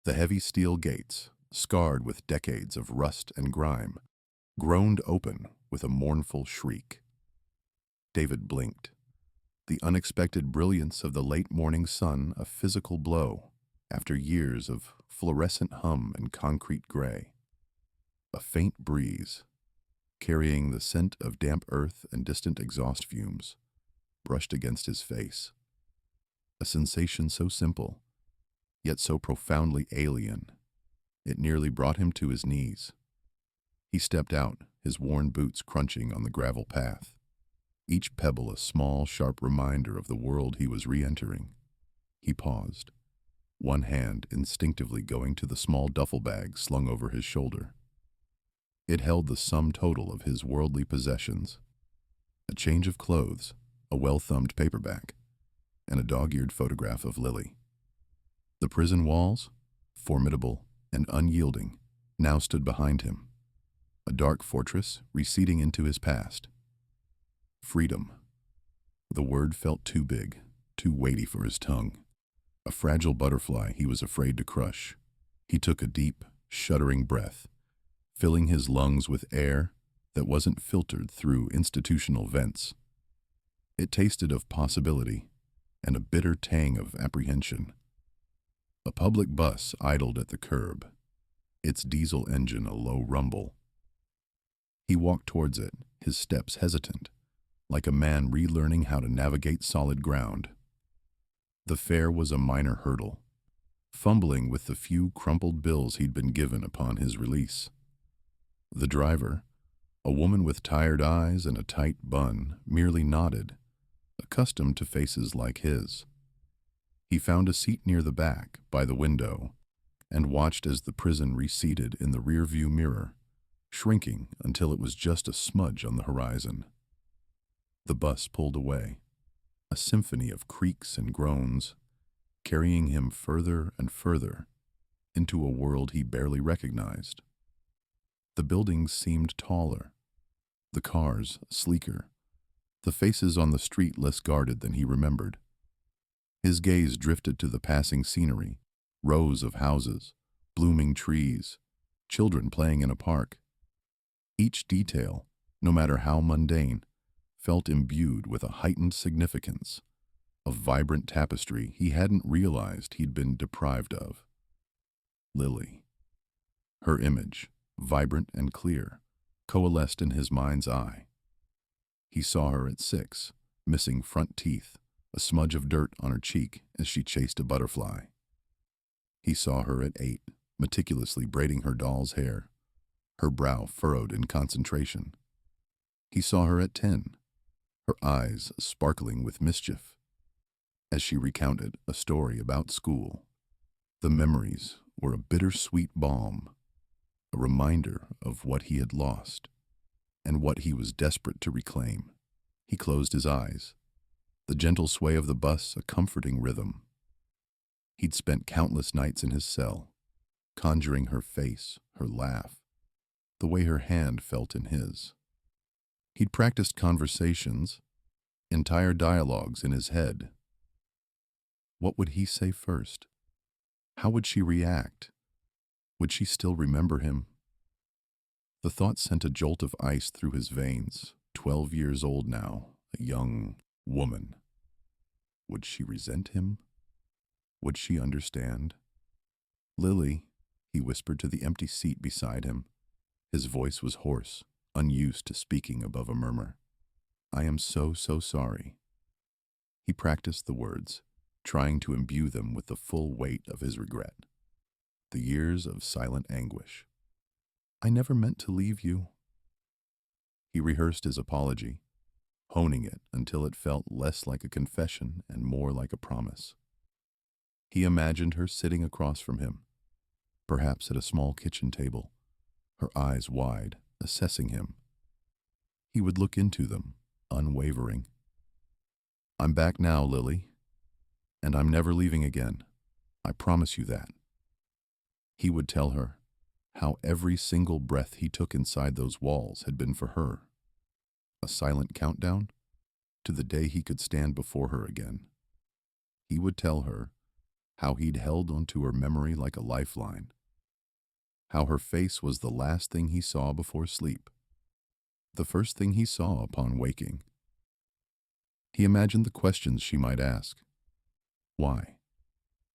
The heavy steel gates, scarred with decades of rust and grime, groaned open with a mournful shriek. David blinked. The unexpected brilliance of the late morning sun a physical blow after years of fluorescent hum and concrete gray. A faint breeze, carrying the scent of damp earth and distant exhaust fumes, brushed against his face. A sensation so simple, yet so profoundly alien, it nearly brought him to his knees. He stepped out, his worn boots crunching on the gravel path, each pebble a small, sharp reminder of the world he was re-entering. He paused, one hand instinctively going to the small duffel bag slung over his shoulder. It held the sum total of his worldly possessions: a change of clothes, a well-thumbed paperback, and a dog-eared photograph of Lily. The prison walls, formidable and unyielding, now stood behind him, a dark fortress receding into his past. Freedom. The word felt too big, too weighty for his tongue. A fragile butterfly he was afraid to crush. He took a deep, shuddering breath, filling his lungs with air that wasn't filtered through institutional vents. It tasted of possibility and a bitter tang of apprehension. A public bus idled at the curb, its diesel engine a low rumble. He walked towards it, his steps hesitant, like a man relearning how to navigate solid ground. The fare was a minor hurdle, fumbling with the few crumpled bills he'd been given upon his release. The driver, a woman with tired eyes and a tight bun, merely nodded, accustomed to faces like his. He found a seat near the back, by the window, and watched as the prison receded in the rearview mirror, shrinking until it was just a smudge on the horizon. The bus pulled away, a symphony of creaks and groans, carrying him further and further into a world he barely recognized. The buildings seemed taller, the cars sleeker, the faces on the street less guarded than he remembered. His gaze drifted to the passing scenery, rows of houses, blooming trees, children playing in a park. Each detail, no matter how mundane, felt imbued with a heightened significance, a vibrant tapestry he hadn't realized he'd been deprived of. Lily. Her image, vibrant and clear, coalesced in his mind's eye. He saw her at 6, missing front teeth, a smudge of dirt on her cheek as she chased a butterfly. He saw her at 8, meticulously braiding her doll's hair, her brow furrowed in concentration. He saw her at 10, her eyes sparkling with mischief, as she recounted a story about school. The memories were a bittersweet balm, a reminder of what he had lost and what he was desperate to reclaim. He closed his eyes, the gentle sway of the bus a comforting rhythm. He'd spent countless nights in his cell, conjuring her face, her laugh, the way her hand felt in his. He'd practiced conversations, entire dialogues in his head. What would he say first? How would she react? Would she still remember him? The thought sent a jolt of ice through his veins. 12 years old now, a young woman. Would she resent him? Would she understand? Lily, he whispered to the empty seat beside him. His voice was hoarse, unused to speaking above a murmur. I am so sorry. He practiced the words, trying to imbue them with the full weight of his regret. The years of silent anguish. I never meant to leave you. He rehearsed his apology, honing it until it felt less like a confession and more like a promise. He imagined her sitting across from him, perhaps at a small kitchen table, her eyes wide, assessing him. He would look into them, unwavering. I'm back now, Lily, and I'm never leaving again. I promise you that. He would tell her how every single breath he took inside those walls had been for her. A silent countdown to the day he could stand before her again. He would tell her how he'd held onto her memory like a lifeline, how her face was the last thing he saw before sleep, the first thing he saw upon waking. He imagined the questions she might ask. Why?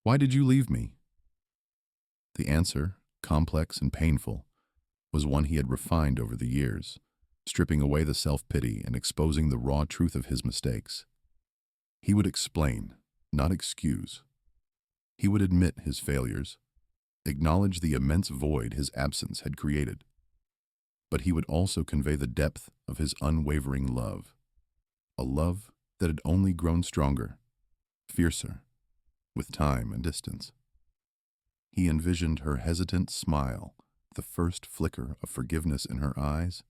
Why did you leave me? The answer, complex and painful, was one he had refined over the years, stripping away the self-pity and exposing the raw truth of his mistakes. He would explain, not excuse. He would admit his failures, acknowledge the immense void his absence had created. But he would also convey the depth of his unwavering love, a love that had only grown stronger, fiercer, with time and distance. He envisioned her hesitant smile, the first flicker of forgiveness in her eyes.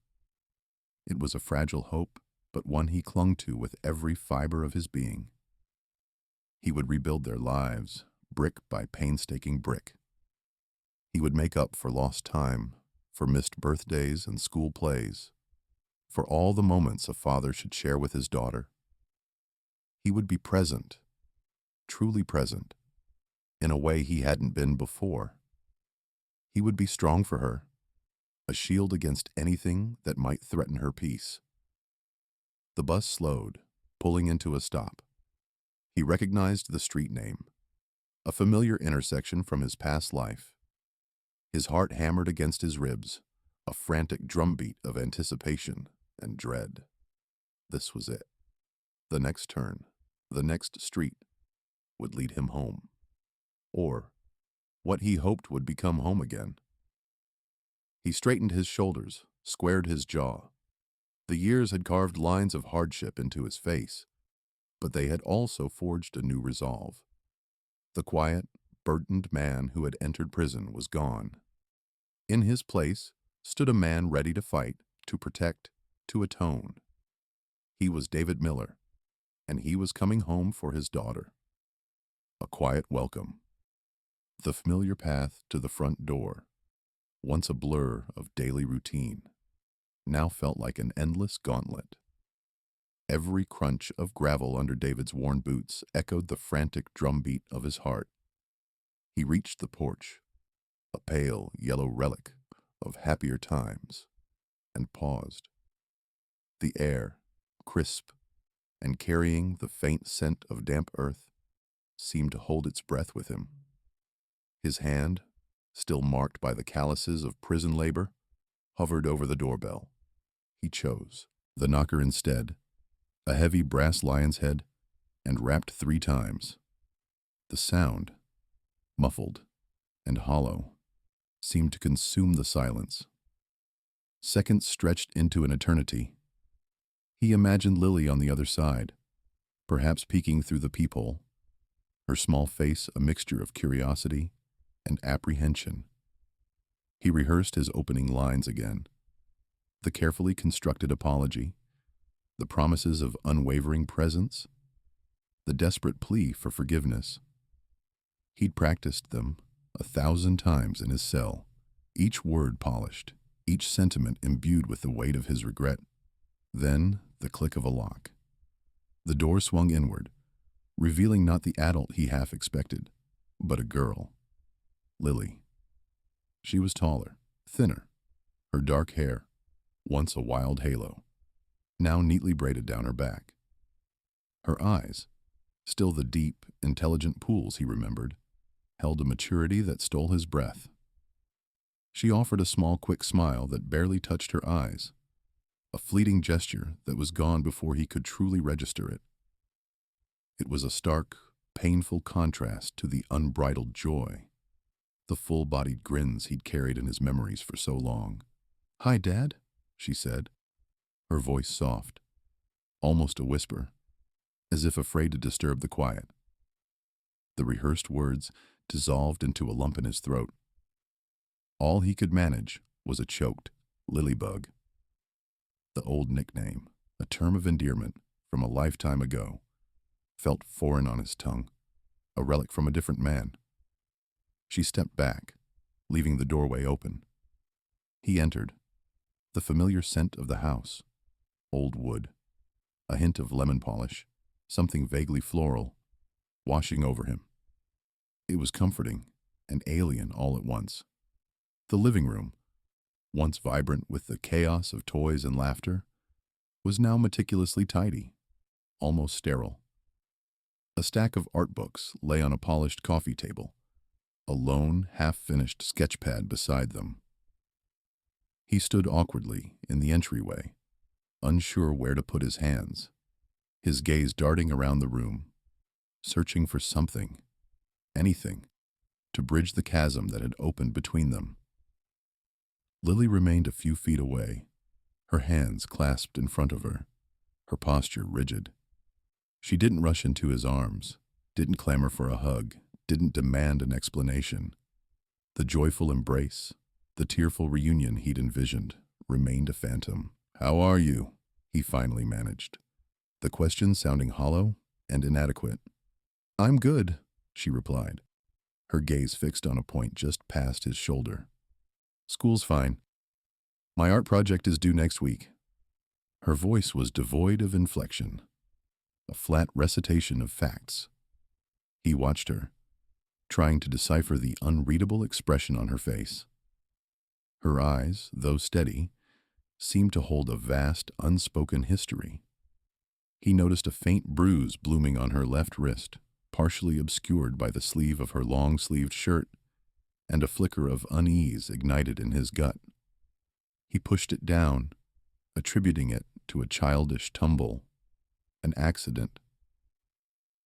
It was a fragile hope, but one he clung to with every fiber of his being. He would rebuild their lives, brick by painstaking brick. He would make up for lost time, for missed birthdays and school plays, for all the moments a father should share with his daughter. He would be present, truly present, in a way he hadn't been before. He would be strong for her, a shield against anything that might threaten her peace. The bus slowed, pulling into a stop. He recognized the street name, a familiar intersection from his past life. His heart hammered against his ribs, a frantic drumbeat of anticipation and dread. This was it. The next turn, the next street, would lead him home. Or what he hoped would become home again. He straightened his shoulders, squared his jaw. The years had carved lines of hardship into his face, but they had also forged a new resolve. The quiet, burdened man who had entered prison was gone. In his place stood a man ready to fight, to protect, to atone. He was David Miller, and he was coming home for his daughter. A quiet welcome. The familiar path to the front door, once a blur of daily routine, now felt like an endless gauntlet. Every crunch of gravel under David's worn boots echoed the frantic drumbeat of his heart. He reached the porch, a pale yellow relic of happier times, and paused. The air, crisp and carrying the faint scent of damp earth, seemed to hold its breath with him. His hand, still marked by the calluses of prison labor, hovered over the doorbell. He chose the knocker instead, a heavy brass lion's head, and rapped 3 times. The sound, muffled and hollow, seemed to consume the silence. Seconds stretched into an eternity. He imagined Lily on the other side, perhaps peeking through the peephole, her small face a mixture of curiosity and apprehension. He rehearsed his opening lines again, the carefully constructed apology, the promises of unwavering presence, the desperate plea for forgiveness. He'd practiced them 1,000 times in his cell, each word polished, each sentiment imbued with the weight of his regret. Then the click of a lock. The door swung inward, revealing not the adult he half expected, but a girl. Lily. She was taller, thinner, her dark hair, once a wild halo, now neatly braided down her back. Her eyes, still the deep, intelligent pools he remembered, held a maturity that stole his breath. She offered a small, quick smile that barely touched her eyes, a fleeting gesture that was gone before he could truly register it. It was a stark, painful contrast to the unbridled joy, the full-bodied grins he'd carried in his memories for so long. "Hi, Dad," she said, her voice soft, almost a whisper, as if afraid to disturb the quiet. The rehearsed words dissolved into a lump in his throat. All he could manage was a choked Lilybug. The old nickname, a term of endearment from a lifetime ago, felt foreign on his tongue, a relic from a different man. She stepped back, leaving the doorway open. He entered, the familiar scent of the house, old wood, a hint of lemon polish, something vaguely floral, washing over him. It was comforting and alien all at once. The living room, once vibrant with the chaos of toys and laughter, was now meticulously tidy, almost sterile. A stack of art books lay on a polished coffee table, a lone, half-finished sketchpad beside them. He stood awkwardly in the entryway, unsure where to put his hands, his gaze darting around the room, searching for something, anything, to bridge the chasm that had opened between them. Lily remained a few feet away, her hands clasped in front of her, her posture rigid. She didn't rush into his arms, didn't clamor for a hug, didn't demand an explanation. The joyful embrace, the tearful reunion he'd envisioned, remained a phantom. "How are you?" he finally managed, the question sounding hollow and inadequate. "I'm good," she replied, her gaze fixed on a point just past his shoulder. "School's fine. My art project is due next week." Her voice was devoid of inflection, a flat recitation of facts. He watched her, trying to decipher the unreadable expression on her face. Her eyes, though steady, seemed to hold a vast, unspoken history. He noticed a faint bruise blooming on her left wrist, partially obscured by the sleeve of her long-sleeved shirt, and a flicker of unease ignited in his gut. He pushed it down, attributing it to a childish tumble, an accident.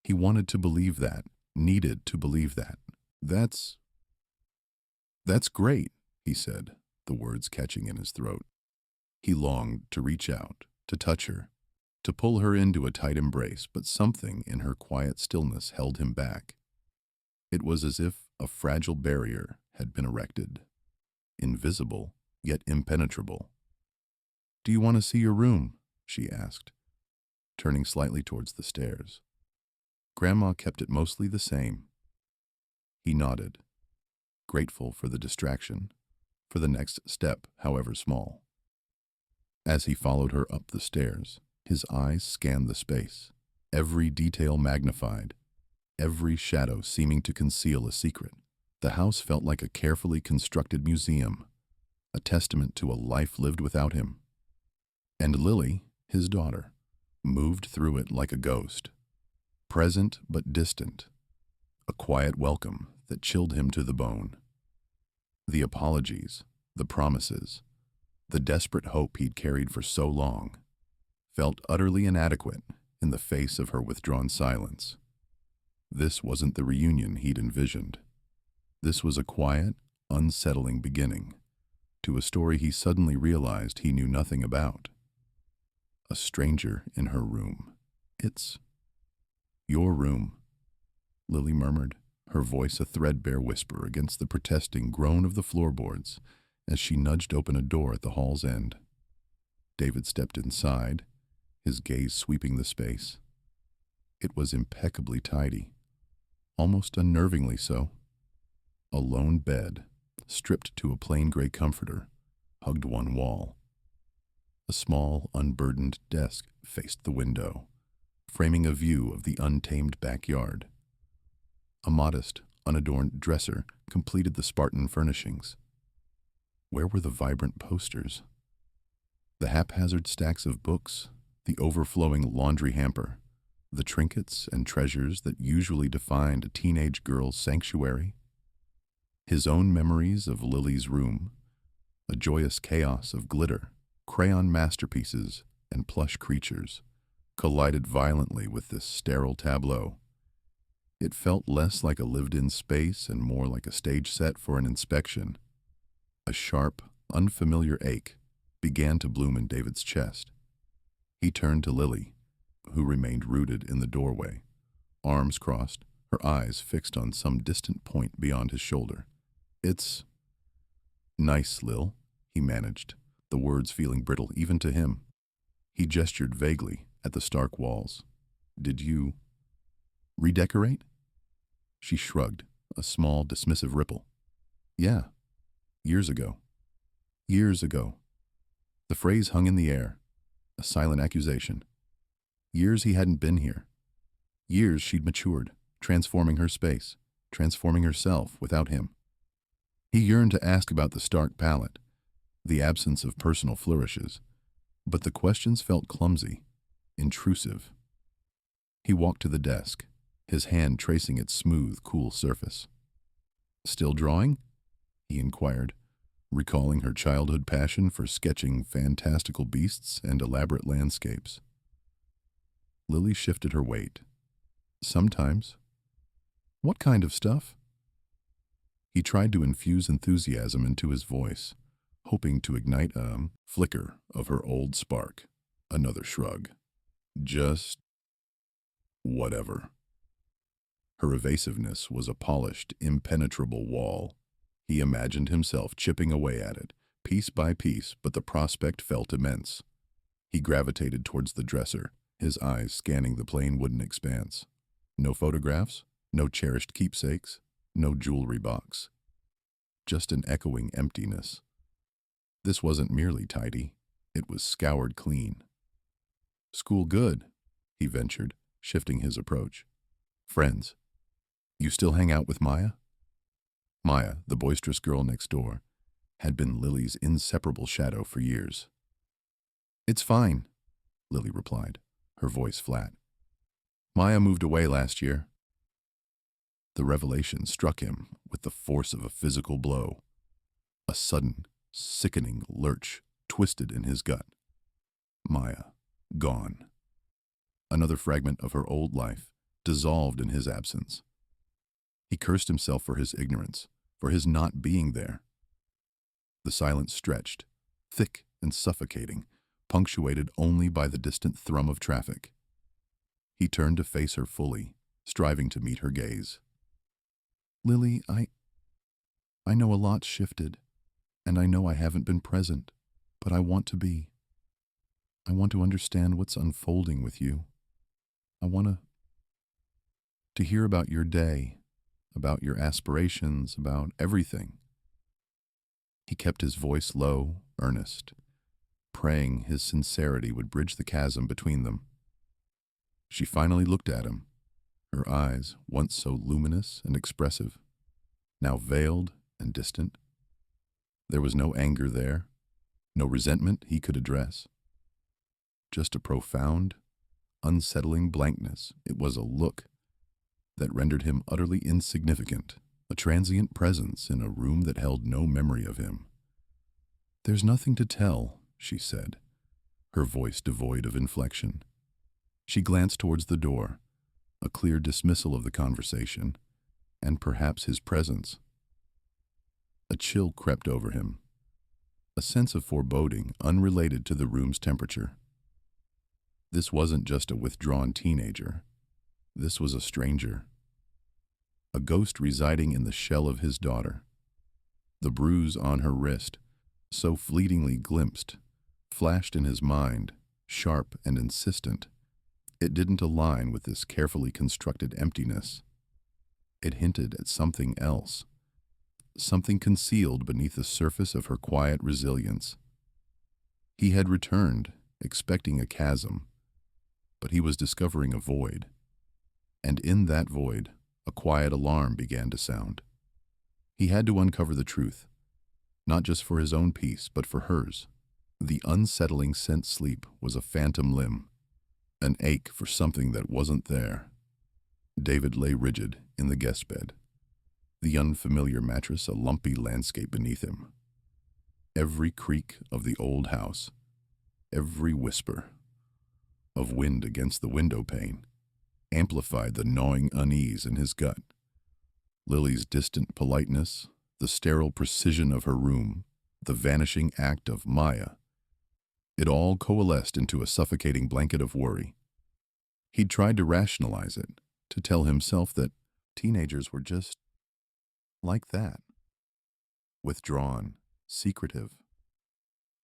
He wanted to believe that, needed to believe that. That's great," he said, the words catching in his throat. He longed to reach out, to touch her, to pull her into a tight embrace, but something in her quiet stillness held him back. It was as if a fragile barrier had been erected, invisible yet impenetrable. "Do you want to see your room?" she asked, turning slightly towards the stairs. "Grandma kept it mostly the same." He nodded, grateful for the distraction, for the next step, however small. As he followed her up the stairs, his eyes scanned the space, every detail magnified, every shadow seeming to conceal a secret. The house felt like a carefully constructed museum, a testament to a life lived without him. And Lily, his daughter, moved through it like a ghost, present but distant, a quiet welcome that chilled him to the bone. The apologies, the promises, the desperate hope he'd carried for so long, felt utterly inadequate in the face of her withdrawn silence. This wasn't the reunion he'd envisioned. This was a quiet, unsettling beginning to a story he suddenly realized he knew nothing about. A stranger in her room. "It's your room," Lily murmured, her voice a threadbare whisper against the protesting groan of the floorboards as she nudged open a door at the hall's end. David stepped inside, his gaze sweeping the space. It was impeccably tidy, almost unnervingly so. A lone bed, stripped to a plain gray comforter, hugged one wall. A small, unburdened desk faced the window, framing a view of the untamed backyard. A modest, unadorned dresser completed the Spartan furnishings. Where were the vibrant posters? The haphazard stacks of books, the overflowing laundry hamper, the trinkets and treasures that usually defined a teenage girl's sanctuary? His own memories of Lily's room, a joyous chaos of glitter, crayon masterpieces, and plush creatures, collided violently with this sterile tableau. It felt less like a lived-in space and more like a stage set for an inspection. A sharp, unfamiliar ache began to bloom in David's chest. He turned to Lily, who remained rooted in the doorway, arms crossed, her eyes fixed on some distant point beyond his shoulder. "It's nice, Lil," he managed, the words feeling brittle even to him. He gestured vaguely at the stark walls. "Did you redecorate?" She shrugged, a small, dismissive ripple. "Yeah, years ago." Years ago. The phrase hung in the air, a silent accusation. Years he hadn't been here. Years she'd matured, transforming her space, transforming herself without him. He yearned to ask about the stark palette, the absence of personal flourishes, but the questions felt clumsy, intrusive. He walked to the desk, his hand tracing its smooth, cool surface. "Still drawing?" he inquired, recalling her childhood passion for sketching fantastical beasts and elaborate landscapes. Lily shifted her weight. "Sometimes." "What kind of stuff?" He tried to infuse enthusiasm into his voice, hoping to ignite a flicker of her old spark. Another shrug. "Just whatever." Her evasiveness was a polished, impenetrable wall. He imagined himself chipping away at it, piece by piece, but the prospect felt immense. He gravitated towards the dresser, his eyes scanning the plain wooden expanse. No photographs, no cherished keepsakes, no jewelry box. Just an echoing emptiness. This wasn't merely tidy, it was scoured clean. "School good," he ventured, shifting his approach. "Friends. You still hang out with Maya?" Maya, the boisterous girl next door, had been Lily's inseparable shadow for years. "It's fine," Lily replied, her voice flat. "Maya moved away last year." The revelation struck him with the force of a physical blow. A sudden, sickening lurch twisted in his gut. Maya, gone. Another fragment of her old life, dissolved in his absence. He cursed himself for his ignorance, for his not being there. The silence stretched, thick and suffocating, punctuated only by the distant thrum of traffic. He turned to face her fully, striving to meet her gaze. "Lily, I know a lot's shifted, and I know I haven't been present, but I want to be. I want to understand what's unfolding with you. I want to hear about your day, about your aspirations, about everything." He kept his voice low, earnest, praying his sincerity would bridge the chasm between them. She finally looked at him, her eyes, once so luminous and expressive, now veiled and distant. There was no anger there, no resentment he could address. Just a profound, unsettling blankness. It was a look that rendered him utterly insignificant, a transient presence in a room that held no memory of him. "There's nothing to tell," she said, her voice devoid of inflection. She glanced towards the door, a clear dismissal of the conversation, and perhaps his presence. A chill crept over him, a sense of foreboding unrelated to the room's temperature. This wasn't just a withdrawn teenager. This was a stranger. A ghost residing in the shell of his daughter. The bruise on her wrist, so fleetingly glimpsed, flashed in his mind, sharp and insistent. It didn't align with this carefully constructed emptiness. It hinted at something else, something concealed beneath the surface of her quiet resilience. He had returned, expecting a chasm, but he was discovering a void. And in that void, a quiet alarm began to sound. He had to uncover the truth, not just for his own peace, but for hers. The unsettling scent sleep was a phantom limb, an ache for something that wasn't there. David lay rigid in the guest bed, the unfamiliar mattress a lumpy landscape beneath him. Every creak of the old house, every whisper of wind against the window pane, amplified the gnawing unease in his gut. Lily's distant politeness, the sterile precision of her room, the vanishing act of Maya, it all coalesced into a suffocating blanket of worry. He'd tried to rationalize it, to tell himself that teenagers were just like that, withdrawn, secretive.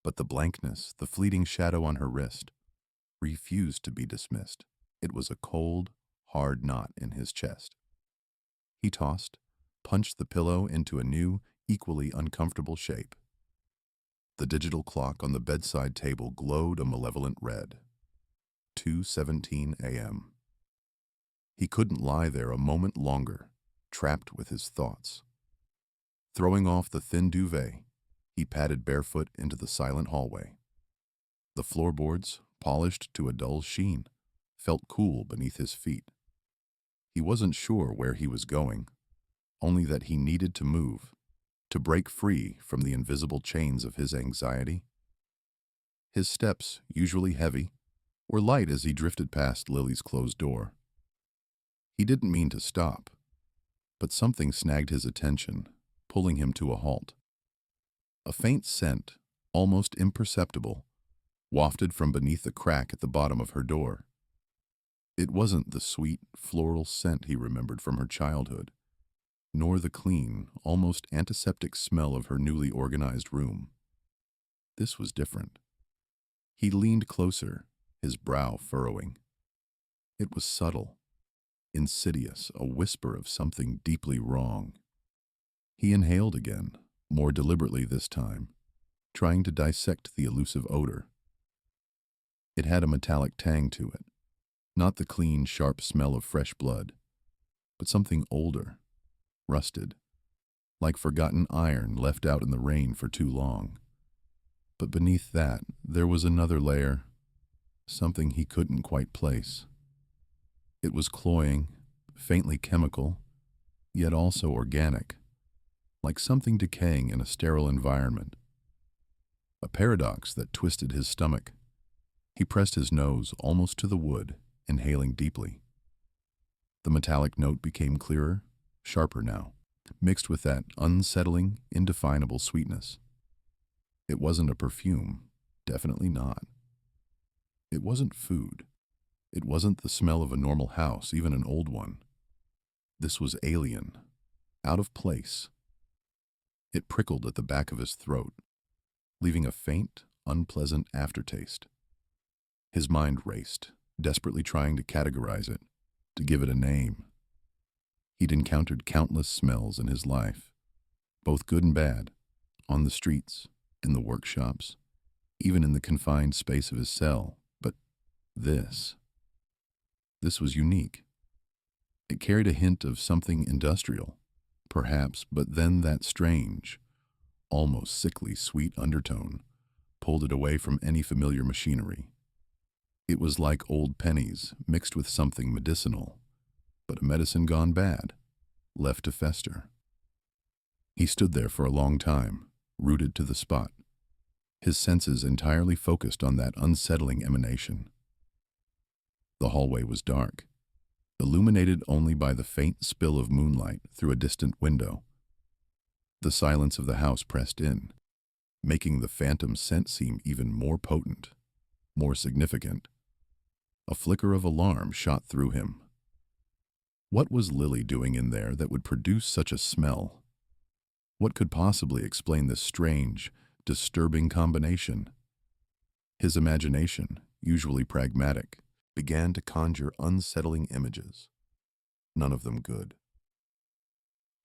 But the blankness, the fleeting shadow on her wrist, refused to be dismissed. It was a cold, hard knot in his chest. He tossed, punched the pillow into a new, equally uncomfortable shape. The digital clock on the bedside table glowed a malevolent red. 2:17 a.m. He couldn't lie there a moment longer, trapped with his thoughts. Throwing off the thin duvet, he padded barefoot into the silent hallway. The floorboards, polished to a dull sheen, felt cool beneath his feet. He wasn't sure where he was going, only that he needed to move, to break free from the invisible chains of his anxiety. His steps, usually heavy, were light as he drifted past Lily's closed door. He didn't mean to stop, but something snagged his attention, pulling him to a halt. A faint scent, almost imperceptible, wafted from beneath the crack at the bottom of her door. It wasn't the sweet, floral scent he remembered from her childhood, nor the clean, almost antiseptic smell of her newly organized room. This was different. He leaned closer, his brow furrowing. It was subtle, insidious, a whisper of something deeply wrong. He inhaled again, more deliberately this time, trying to dissect the elusive odor. It had a metallic tang to it, not the clean, sharp smell of fresh blood, but something older, rusted, like forgotten iron left out in the rain for too long. But beneath that, there was another layer, something he couldn't quite place. It was cloying, faintly chemical, yet also organic, like something decaying in a sterile environment. A paradox that twisted his stomach. He pressed his nose almost to the wood, inhaling deeply. The metallic note became clearer, sharper now, mixed with that unsettling, indefinable sweetness. It wasn't a perfume, definitely not. It wasn't food. It wasn't the smell of a normal house, even an old one. This was alien, out of place. It prickled at the back of his throat, leaving a faint, unpleasant aftertaste. His mind raced, desperately trying to categorize it, to give it a name. He'd encountered countless smells in his life, both good and bad, on the streets, in the workshops, even in the confined space of his cell. But this was unique. It carried a hint of something industrial, perhaps, but then that strange, almost sickly sweet undertone pulled it away from any familiar machinery. It was like old pennies mixed with something medicinal, but a medicine gone bad, left to fester. He stood there for a long time, rooted to the spot, his senses entirely focused on that unsettling emanation. The hallway was dark, illuminated only by the faint spill of moonlight through a distant window. The silence of the house pressed in, making the phantom scent seem even more potent, more significant. A flicker of alarm shot through him. What was Lily doing in there that would produce such a smell? What could possibly explain this strange, disturbing combination? His imagination, usually pragmatic, began to conjure unsettling images, none of them good.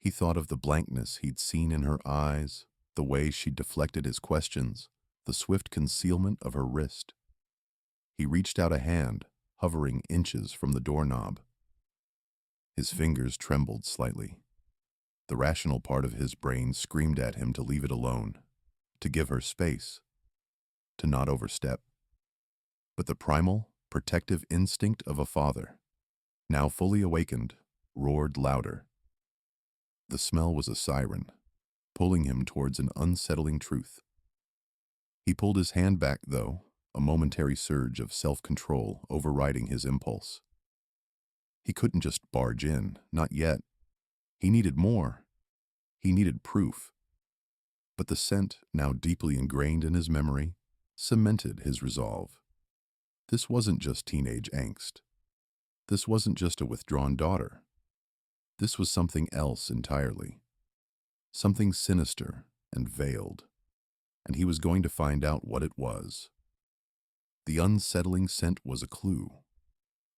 He thought of the blankness he'd seen in her eyes, the way she deflected his questions, the swift concealment of her wrist. He reached out a hand, hovering inches from the doorknob. His fingers trembled slightly. The rational part of his brain screamed at him to leave it alone, to give her space, to not overstep. But the primal, protective instinct of a father, now fully awakened, roared louder. The smell was a siren, pulling him towards an unsettling truth. He pulled his hand back, though, a momentary surge of self-control overriding his impulse. He couldn't just barge in, not yet. He needed more. He needed proof. But the scent, now deeply ingrained in his memory, cemented his resolve. This wasn't just teenage angst. This wasn't just a withdrawn daughter. This was something else entirely. Something sinister and veiled. And he was going to find out what it was. The unsettling scent was a clue,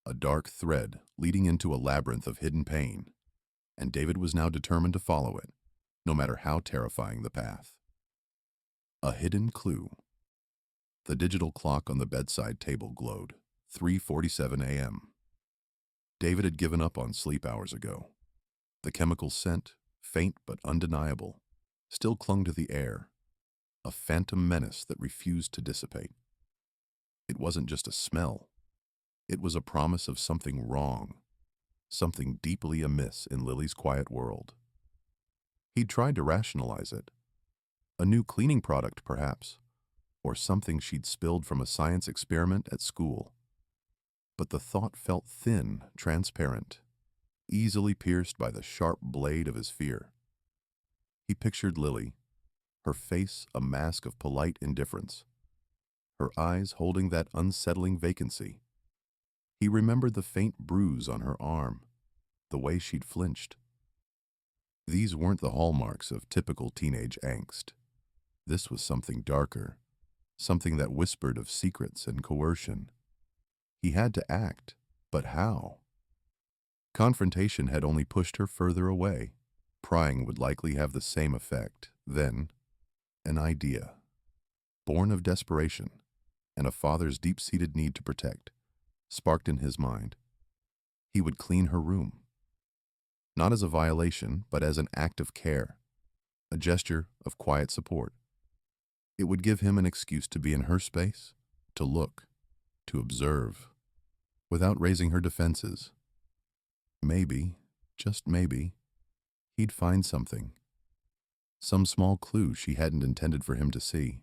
a dark thread leading into a labyrinth of hidden pain, and David was now determined to follow it, no matter how terrifying the path. A hidden clue. The digital clock on the bedside table glowed, 3:47 a.m. David had given up on sleep hours ago. The chemical scent, faint but undeniable, still clung to the air, a phantom menace that refused to dissipate. It wasn't just a smell. It was a promise of something wrong, something deeply amiss in Lily's quiet world. He'd tried to rationalize it. A new cleaning product, perhaps, or something she'd spilled from a science experiment at school. But the thought felt thin, transparent, easily pierced by the sharp blade of his fear. He pictured Lily, her face a mask of polite indifference, her eyes holding that unsettling vacancy. He remembered the faint bruise on her arm, the way she'd flinched. These weren't the hallmarks of typical teenage angst. This was something darker, something that whispered of secrets and coercion. He had to act, but how? Confrontation had only pushed her further away. Prying would likely have the same effect. Then, an idea, born of desperation and a father's deep-seated need to protect, sparked in his mind. He would clean her room. Not as a violation, but as an act of care, a gesture of quiet support. It would give him an excuse to be in her space, to look, to observe, without raising her defenses. Maybe, just maybe, he'd find something. Some small clue she hadn't intended for him to see.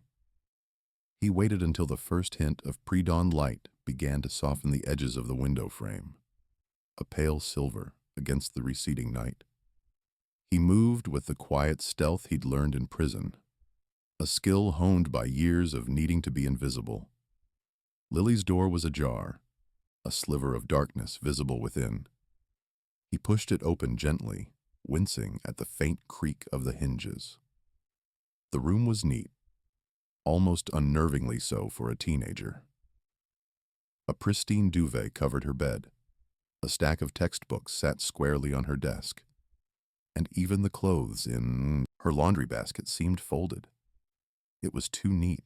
He waited until the first hint of pre-dawn light began to soften the edges of the window frame, a pale silver against the receding night. He moved with the quiet stealth he'd learned in prison, a skill honed by years of needing to be invisible. Lily's door was ajar, a sliver of darkness visible within. He pushed it open gently, wincing at the faint creak of the hinges. The room was neat, almost unnervingly so for a teenager. A pristine duvet covered her bed. A stack of textbooks sat squarely on her desk, and even the clothes in her laundry basket seemed folded. It was too neat,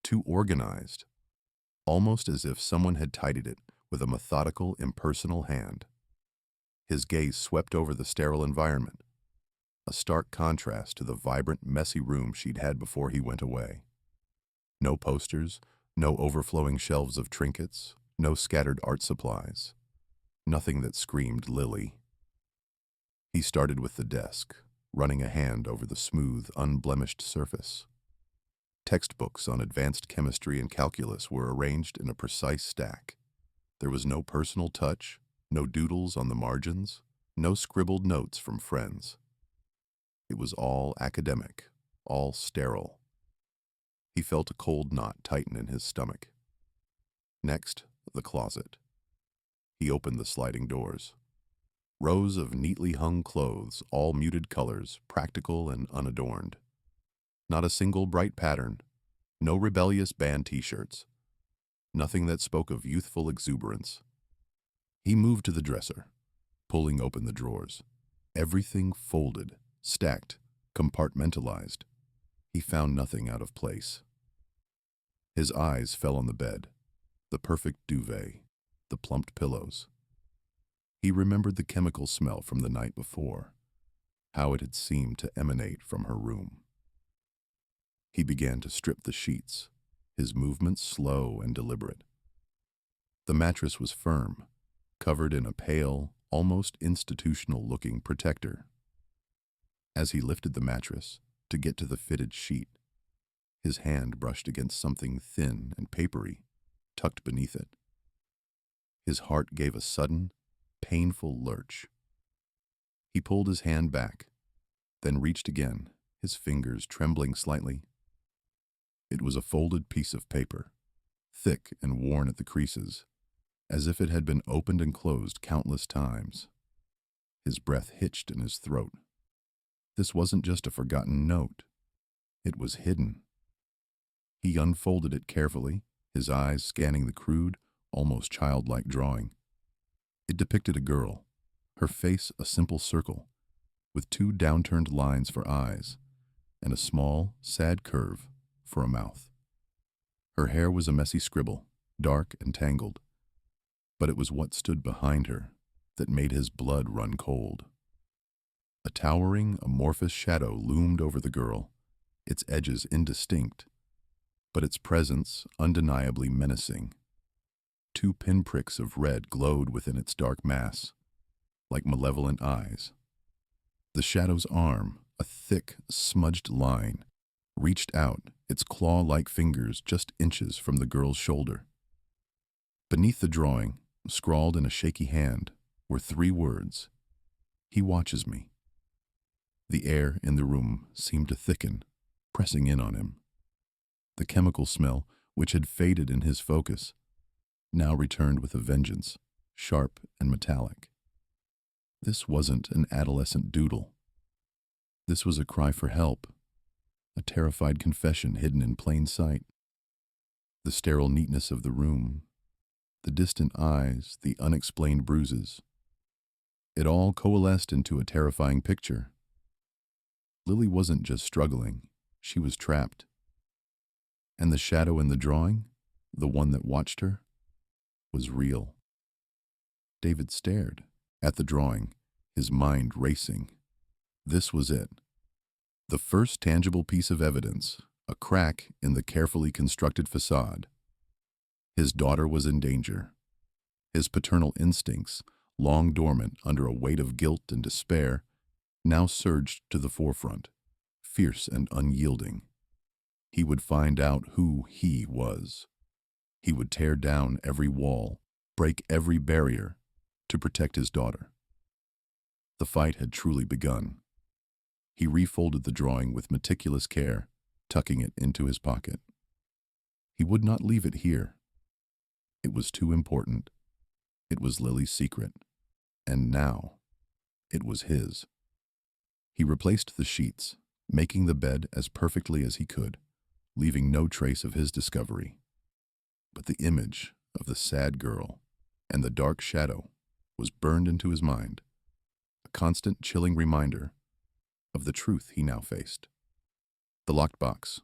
too organized, almost as if someone had tidied it with a methodical, impersonal hand. His gaze swept over the sterile environment, a stark contrast to the vibrant, messy room she'd had before he went away. No posters, no overflowing shelves of trinkets, no scattered art supplies. Nothing that screamed Lily. He started with the desk, running a hand over the smooth, unblemished surface. Textbooks on advanced chemistry and calculus were arranged in a precise stack. There was no personal touch, no doodles on the margins, no scribbled notes from friends. It was all academic, all sterile. He felt a cold knot tighten in his stomach. Next, the closet. He opened the sliding doors. Rows of neatly hung clothes, all muted colors, practical and unadorned. Not a single bright pattern, no rebellious band t-shirts. Nothing that spoke of youthful exuberance. He moved to the dresser, pulling open the drawers. Everything folded, stacked, compartmentalized. He found nothing out of place. His eyes fell on the bed, the perfect duvet, the plumped pillows. He remembered the chemical smell from the night before, how it had seemed to emanate from her room. He began to strip the sheets, his movements slow and deliberate. The mattress was firm, covered in a pale, almost institutional-looking protector. As he lifted the mattress to get to the fitted sheet, his hand brushed against something thin and papery, tucked beneath it. His heart gave a sudden, painful lurch. He pulled his hand back, then reached again, his fingers trembling slightly. It was a folded piece of paper, thick and worn at the creases, as if it had been opened and closed countless times. His breath hitched in his throat. This wasn't just a forgotten note. It was hidden. He unfolded it carefully, his eyes scanning the crude, almost childlike drawing. It depicted a girl, her face a simple circle, with two downturned lines for eyes, and a small, sad curve for a mouth. Her hair was a messy scribble, dark and tangled, but it was what stood behind her that made his blood run cold. A towering, amorphous shadow loomed over the girl, its edges indistinct, but its presence undeniably menacing. Two pinpricks of red glowed within its dark mass, like malevolent eyes. The shadow's arm, a thick, smudged line, reached out, its claw-like fingers just inches from the girl's shoulder. Beneath the drawing, scrawled in a shaky hand, were 3 words: "He watches me." The air in the room seemed to thicken, pressing in on him. The chemical smell, which had faded in his focus, now returned with a vengeance, sharp and metallic. This wasn't an adolescent doodle. This was a cry for help, a terrified confession hidden in plain sight. The sterile neatness of the room, the distant eyes, the unexplained bruises, it all coalesced into a terrifying picture. Lily wasn't just struggling, she was trapped. And the shadow in the drawing, the one that watched her, was real. David stared at the drawing, his mind racing. This was it. The first tangible piece of evidence, a crack in the carefully constructed facade. His daughter was in danger. His paternal instincts, long dormant under a weight of guilt and despair, now surged to the forefront, fierce and unyielding. He would find out who he was. He would tear down every wall, break every barrier, to protect his daughter. The fight had truly begun. He refolded the drawing with meticulous care, tucking it into his pocket. He would not leave it here. It was too important. It was Lily's secret. And now, it was his. He replaced the sheets, making the bed as perfectly as he could, leaving no trace of his discovery. But the image of the sad girl and the dark shadow was burned into his mind, a constant chilling reminder of the truth he now faced. The locked box.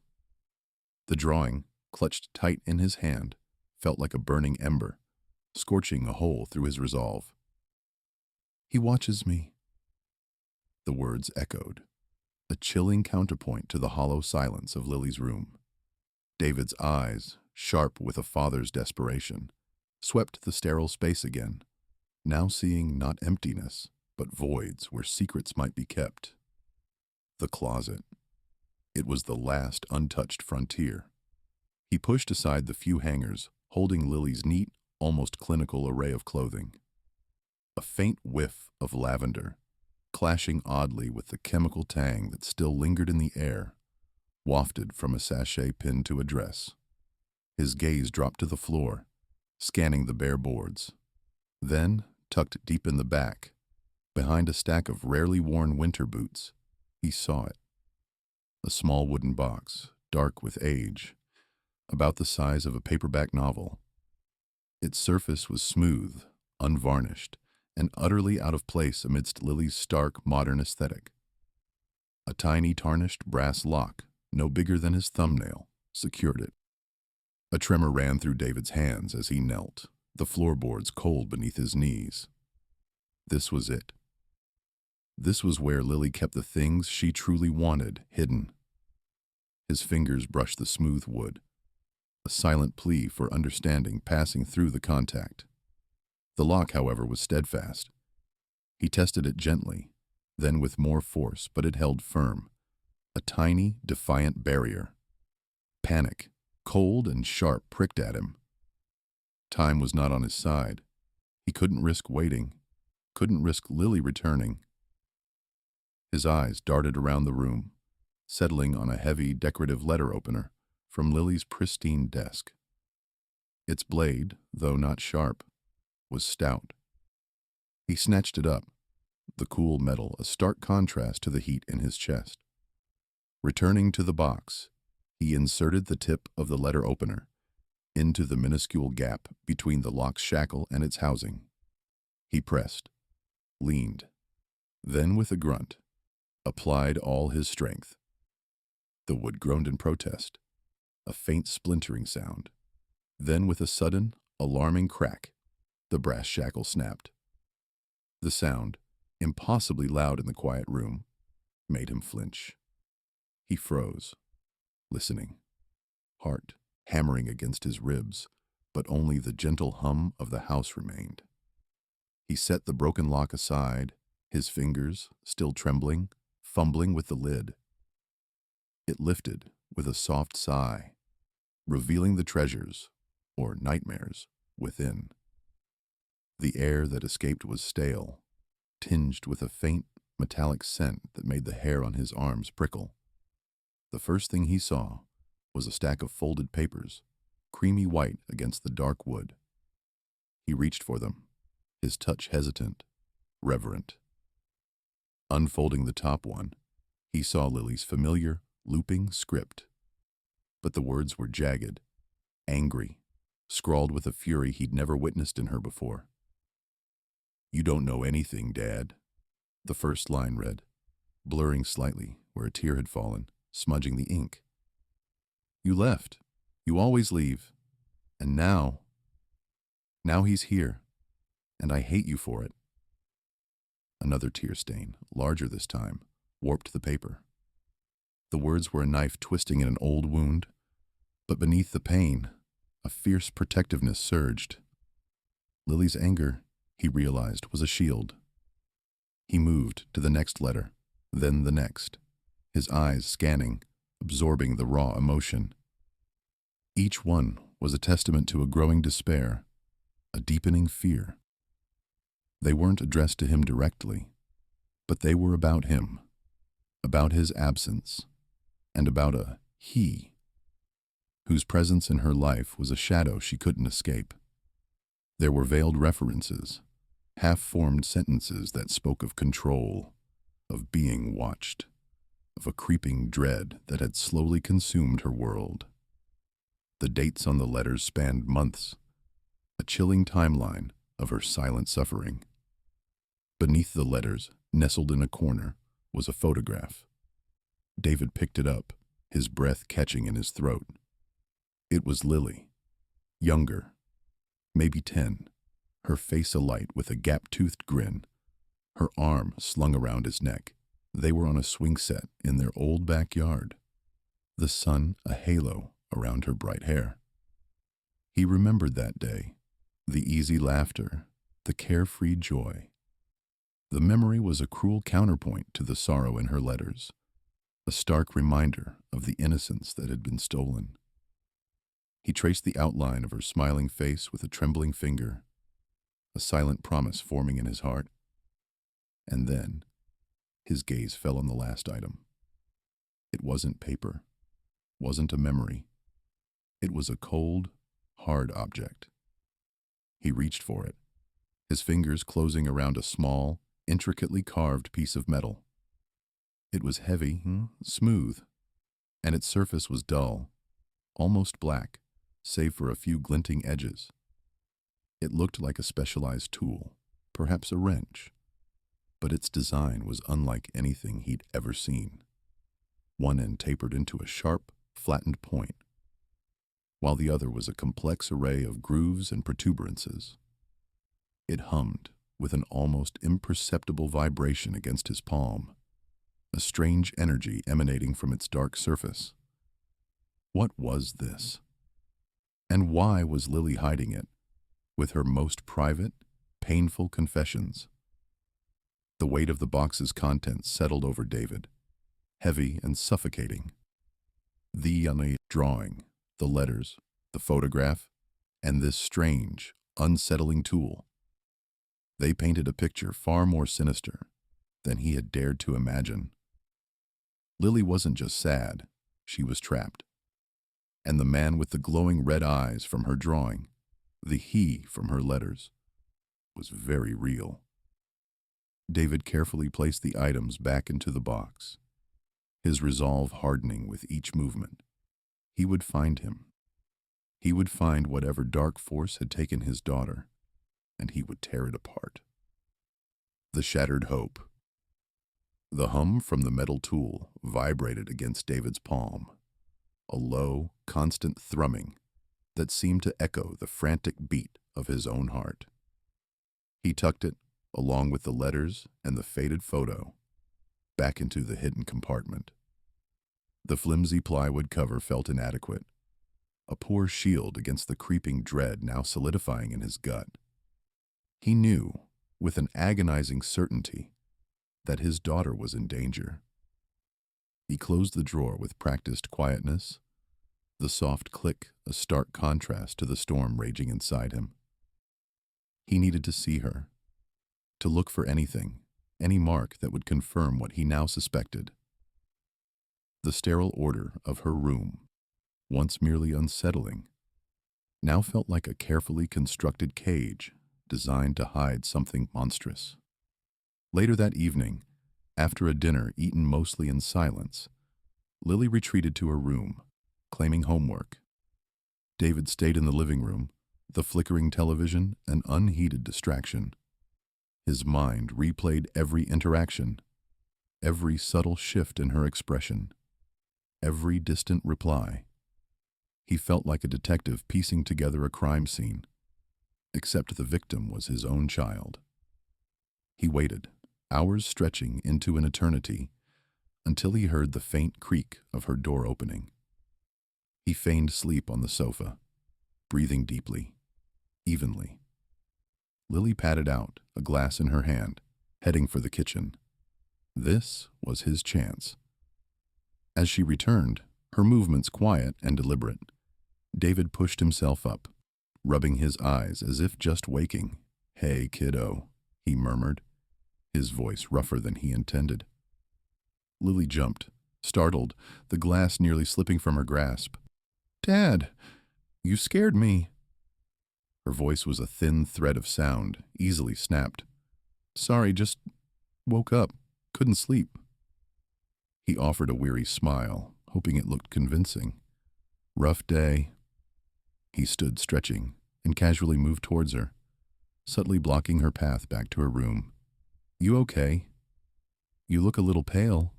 The drawing, clutched tight in his hand, felt like a burning ember, scorching a hole through his resolve. "He watches me." The words echoed, a chilling counterpoint to the hollow silence of Lily's room. David's eyes, sharp with a father's desperation, swept the sterile space again, now seeing not emptiness, but voids where secrets might be kept. The closet. It was the last untouched frontier. He pushed aside the few hangers, holding Lily's neat, almost clinical array of clothing. A faint whiff of lavender, clashing oddly with the chemical tang that still lingered in the air, wafted from a sachet pinned to a dress. His gaze dropped to the floor, scanning the bare boards. Then, tucked deep in the back, behind a stack of rarely worn winter boots, he saw it. A small wooden box, dark with age, about the size of a paperback novel. Its surface was smooth, unvarnished, and utterly out of place amidst Lily's stark modern aesthetic. A tiny tarnished brass lock, no bigger than his thumbnail, secured it. A tremor ran through David's hands as he knelt, the floorboards cold beneath his knees. This was it. This was where Lily kept the things she truly wanted hidden. His fingers brushed the smooth wood, a silent plea for understanding passing through the contact. The lock, however, was steadfast. He tested it gently, then with more force, but it held firm. A tiny, defiant barrier. Panic, cold and sharp, pricked at him. Time was not on his side. He couldn't risk waiting, couldn't risk Lily returning. His eyes darted around the room, settling on a heavy, decorative letter opener from Lily's pristine desk. Its blade, though not sharp, was stout. He snatched it up, the cool metal a stark contrast to the heat in his chest. Returning to the box, he inserted the tip of the letter opener into the minuscule gap between the lock's shackle and its housing. He pressed, leaned, then with a grunt, applied all his strength. The wood groaned in protest, a faint splintering sound. Then with a sudden, alarming crack, the brass shackle snapped. The sound, impossibly loud in the quiet room, made him flinch. He froze, listening, heart hammering against his ribs, but only the gentle hum of the house remained. He set the broken lock aside, his fingers, still trembling, fumbling with the lid. It lifted with a soft sigh, revealing the treasures, or nightmares, within. The air that escaped was stale, tinged with a faint, metallic scent that made the hair on his arms prickle. The first thing he saw was a stack of folded papers, creamy white against the dark wood. He reached for them, his touch hesitant, reverent. Unfolding the top one, he saw Lily's familiar, looping script. But the words were jagged, angry, scrawled with a fury he'd never witnessed in her before. "You don't know anything, Dad," the first line read, blurring slightly where a tear had fallen, smudging the ink. "You left. You always leave. And now he's here, and I hate you for it." Another tear stain, larger this time, warped the paper. The words were a knife twisting in an old wound, but beneath the pain, a fierce protectiveness surged. Lily's anger, he realized, was a shield. He moved to the next letter, then the next, his eyes scanning, absorbing the raw emotion. Each one was a testament to a growing despair, a deepening fear. They weren't addressed to him directly, but they were about him, about his absence, and about a he whose presence in her life was a shadow she couldn't escape. There were veiled references, half-formed sentences that spoke of control, of being watched, of a creeping dread that had slowly consumed her world. The dates on the letters spanned months, a chilling timeline of her silent suffering. Beneath the letters, nestled in a corner, was a photograph. David picked it up, his breath catching in his throat. It was Lily, younger, maybe 10, her face alight with a gap-toothed grin, her arm slung around his neck. They were on a swing set in their old backyard, the sun a halo around her bright hair. He remembered that day, the easy laughter, the carefree joy. The memory was a cruel counterpoint to the sorrow in her letters, a stark reminder of the innocence that had been stolen. He traced the outline of her smiling face with a trembling finger, a silent promise forming in his heart. And then, his gaze fell on the last item. It wasn't paper, wasn't a memory. It was a cold, hard object. He reached for it, his fingers closing around a small, intricately carved piece of metal. It was heavy, smooth, and its surface was dull, almost black, save for a few glinting edges. It looked like a specialized tool, perhaps a wrench, but its design was unlike anything he'd ever seen. One end tapered into a sharp, flattened point, while the other was a complex array of grooves and protuberances. It hummed with an almost imperceptible vibration against his palm, a strange energy emanating from its dark surface. What was this? And why was Lily hiding it, with her most private, painful confessions? The weight of the box's contents settled over David, heavy and suffocating. The drawing, the letters, the photograph, and this strange, unsettling tool. They painted a picture far more sinister than he had dared to imagine. Lily wasn't just sad, she was trapped. And the man with the glowing red eyes from her drawing, the he from her letters, was very real. David carefully placed the items back into the box, his resolve hardening with each movement. He would find him. He would find whatever dark force had taken his daughter, and he would tear it apart. The shattered hope. The hum from the metal tool vibrated against David's palm, a low, constant thrumming that seemed to echo the frantic beat of his own heart. He tucked it, along with the letters and the faded photo, back into the hidden compartment. The flimsy plywood cover felt inadequate, a poor shield against the creeping dread now solidifying in his gut. He knew, with an agonizing certainty, that his daughter was in danger. He closed the drawer with practiced quietness, the soft click a stark contrast to the storm raging inside him. He needed to see her, to look for anything, any mark that would confirm what he now suspected. The sterile order of her room, once merely unsettling, now felt like a carefully constructed cage designed to hide something monstrous. Later that evening, after a dinner eaten mostly in silence, Lily retreated to her room, claiming homework. David stayed in the living room, the flickering television an unheeded distraction. His mind replayed every interaction, every subtle shift in her expression, every distant reply. He felt like a detective piecing together a crime scene, except the victim was his own child. He waited, hours stretching into an eternity, until he heard the faint creak of her door opening. He feigned sleep on the sofa, breathing deeply, evenly. Lily padded out, a glass in her hand, heading for the kitchen. This was his chance. As she returned, her movements quiet and deliberate, David pushed himself up, rubbing his eyes as if just waking. "Hey, kiddo," he murmured, his voice rougher than he intended. Lily jumped, startled, the glass nearly slipping from her grasp. "Dad, you scared me." Her voice was a thin thread of sound, easily snapped. "Sorry, just woke up, couldn't sleep." He offered a weary smile, hoping it looked convincing. "Rough day." He stood stretching and casually moved towards her, subtly blocking her path back to her room. "You okay? You look a little pale."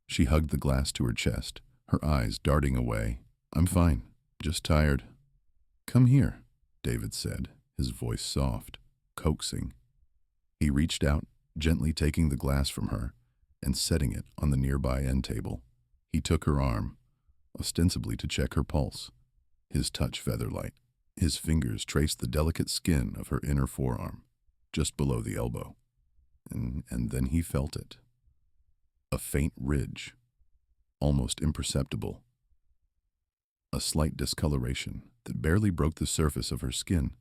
She hugged the glass to her chest, her eyes darting away. "I'm fine, just tired." "Come here," David said, his voice soft, coaxing. He reached out, gently taking the glass from her and setting it on the nearby end table. He took her arm, ostensibly to check her pulse, his touch feather-light. His fingers traced the delicate skin of her inner forearm, just below the elbow. And then he felt it. A faint ridge, almost imperceptible. A slight discoloration that barely broke the surface of her skin.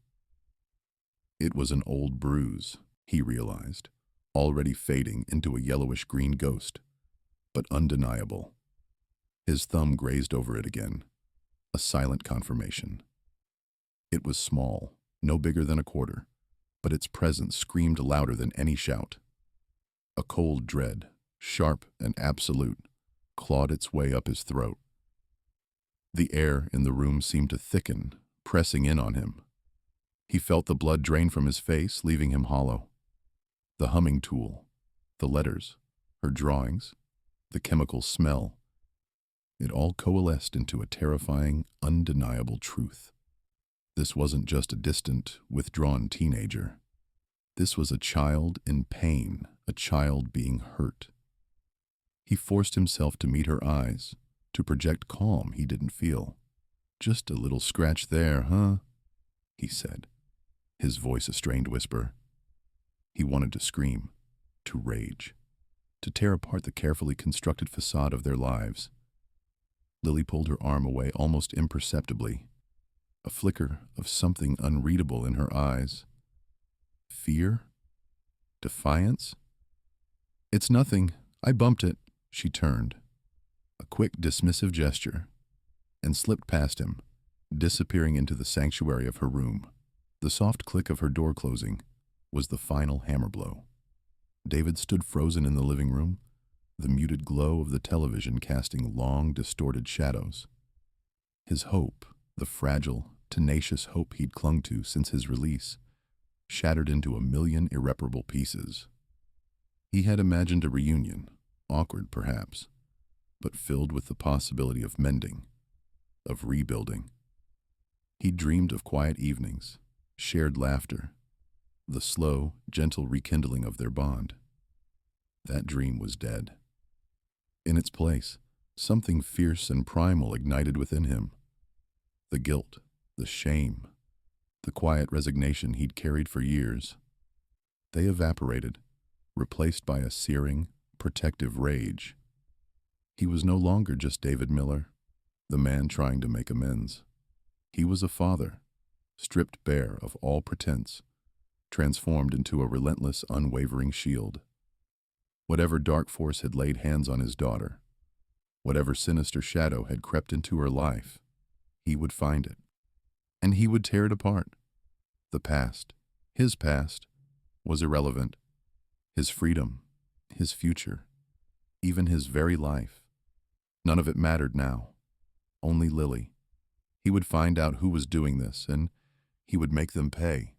It was an old bruise, he realized, already fading into a yellowish-green ghost, but undeniable. His thumb grazed over it again, a silent confirmation. It was small, no bigger than a quarter, but its presence screamed louder than any shout. A cold dread, sharp and absolute, clawed its way up his throat. The air in the room seemed to thicken, pressing in on him. He felt the blood drain from his face, leaving him hollow. The humming tool, the letters, her drawings, the chemical smell, it all coalesced into a terrifying, undeniable truth. This wasn't just a distant, withdrawn teenager. This was a child in pain, a child being hurt. He forced himself to meet her eyes, to project calm he didn't feel. "Just a little scratch there, huh?" he said, his voice a strained whisper. He wanted to scream, to rage, to tear apart the carefully constructed facade of their lives. Lily pulled her arm away almost imperceptibly, a flicker of something unreadable in her eyes. Fear? Defiance? "It's nothing. I bumped it." She turned, a quick dismissive gesture, and slipped past him, disappearing into the sanctuary of her room. The soft click of her door closing was the final hammer blow. David stood frozen in the living room, the muted glow of the television casting long, distorted shadows. His hope, the fragile, tenacious hope he'd clung to since his release, shattered into a million irreparable pieces. He had imagined a reunion, awkward perhaps, but filled with the possibility of mending, of rebuilding. He dreamed of quiet evenings, shared laughter, the slow, gentle rekindling of their bond. That dream was dead. In its place, something fierce and primal ignited within him. The guilt, the shame, the quiet resignation he'd carried for years. They evaporated, replaced by a searing, protective rage. He was no longer just David Miller, the man trying to make amends. He was a father, stripped bare of all pretense, transformed into a relentless, unwavering shield. Whatever dark force had laid hands on his daughter, whatever sinister shadow had crept into her life, he would find it, and he would tear it apart. The past, his past, was irrelevant. His freedom, his future, even his very life. None of it mattered now. Only Lily. He would find out who was doing this, and he would make them pay.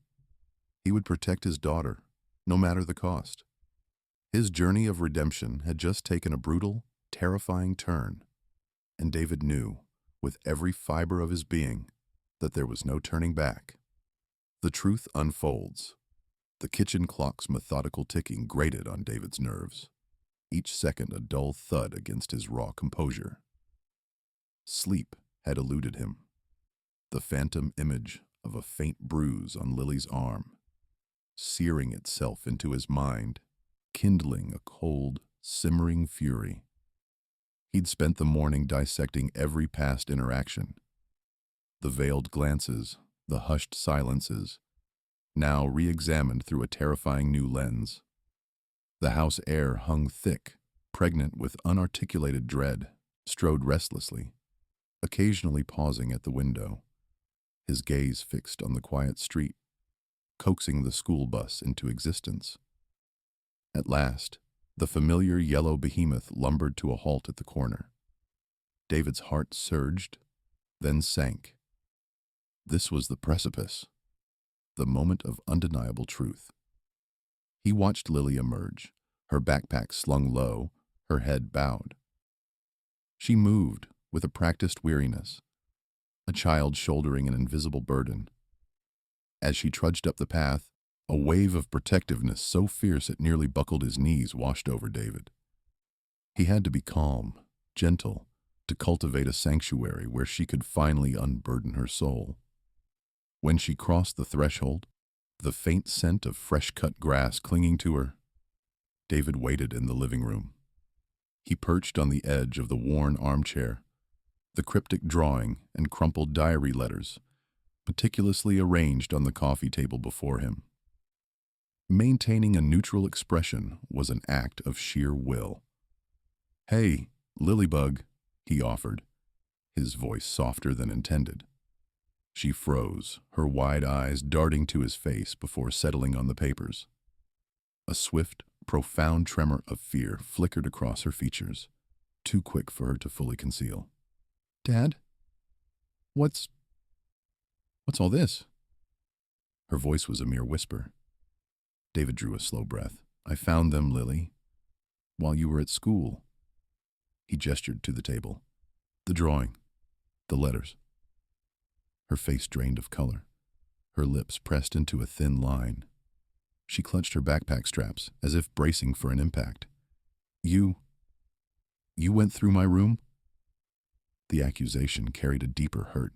He would protect his daughter, no matter the cost. His journey of redemption had just taken a brutal, terrifying turn, and David knew, with every fiber of his being, that there was no turning back. The truth unfolds. The kitchen clock's methodical ticking grated on David's nerves, each second a dull thud against his raw composure. Sleep had eluded him. The phantom image of a faint bruise on Lily's arm, searing itself into his mind, kindling a cold, simmering fury. He'd spent the morning dissecting every past interaction. The veiled glances, the hushed silences, now re-examined through a terrifying new lens. The house air hung thick, pregnant with unarticulated dread, strode restlessly, occasionally pausing at the window, his gaze fixed on the quiet street, coaxing the school bus into existence. At last, the familiar yellow behemoth lumbered to a halt at the corner. David's heart surged, then sank. This was the precipice, the moment of undeniable truth. He watched Lily emerge, her backpack slung low, her head bowed. She moved with a practiced weariness, a child shouldering an invisible burden. As she trudged up the path, a wave of protectiveness so fierce it nearly buckled his knees washed over David. He had to be calm, gentle, to cultivate a sanctuary where she could finally unburden her soul. When she crossed the threshold, the faint scent of fresh-cut grass clinging to her, David waited in the living room. He perched on the edge of the worn armchair, the cryptic drawing and crumpled diary letters meticulously arranged on the coffee table before him. Maintaining a neutral expression was an act of sheer will. "Hey, Lilybug," he offered, his voice softer than intended. She froze, her wide eyes darting to his face before settling on the papers. A swift, profound tremor of fear flickered across her features, too quick for her to fully conceal. "Dad? What's all this?" Her voice was a mere whisper. David drew a slow breath. "I found them, Lily, while you were at school." He gestured to the table. "The drawing, the letters." Her face drained of color, her lips pressed into a thin line. She clutched her backpack straps, as if bracing for an impact. You went through my room?" The accusation carried a deeper hurt,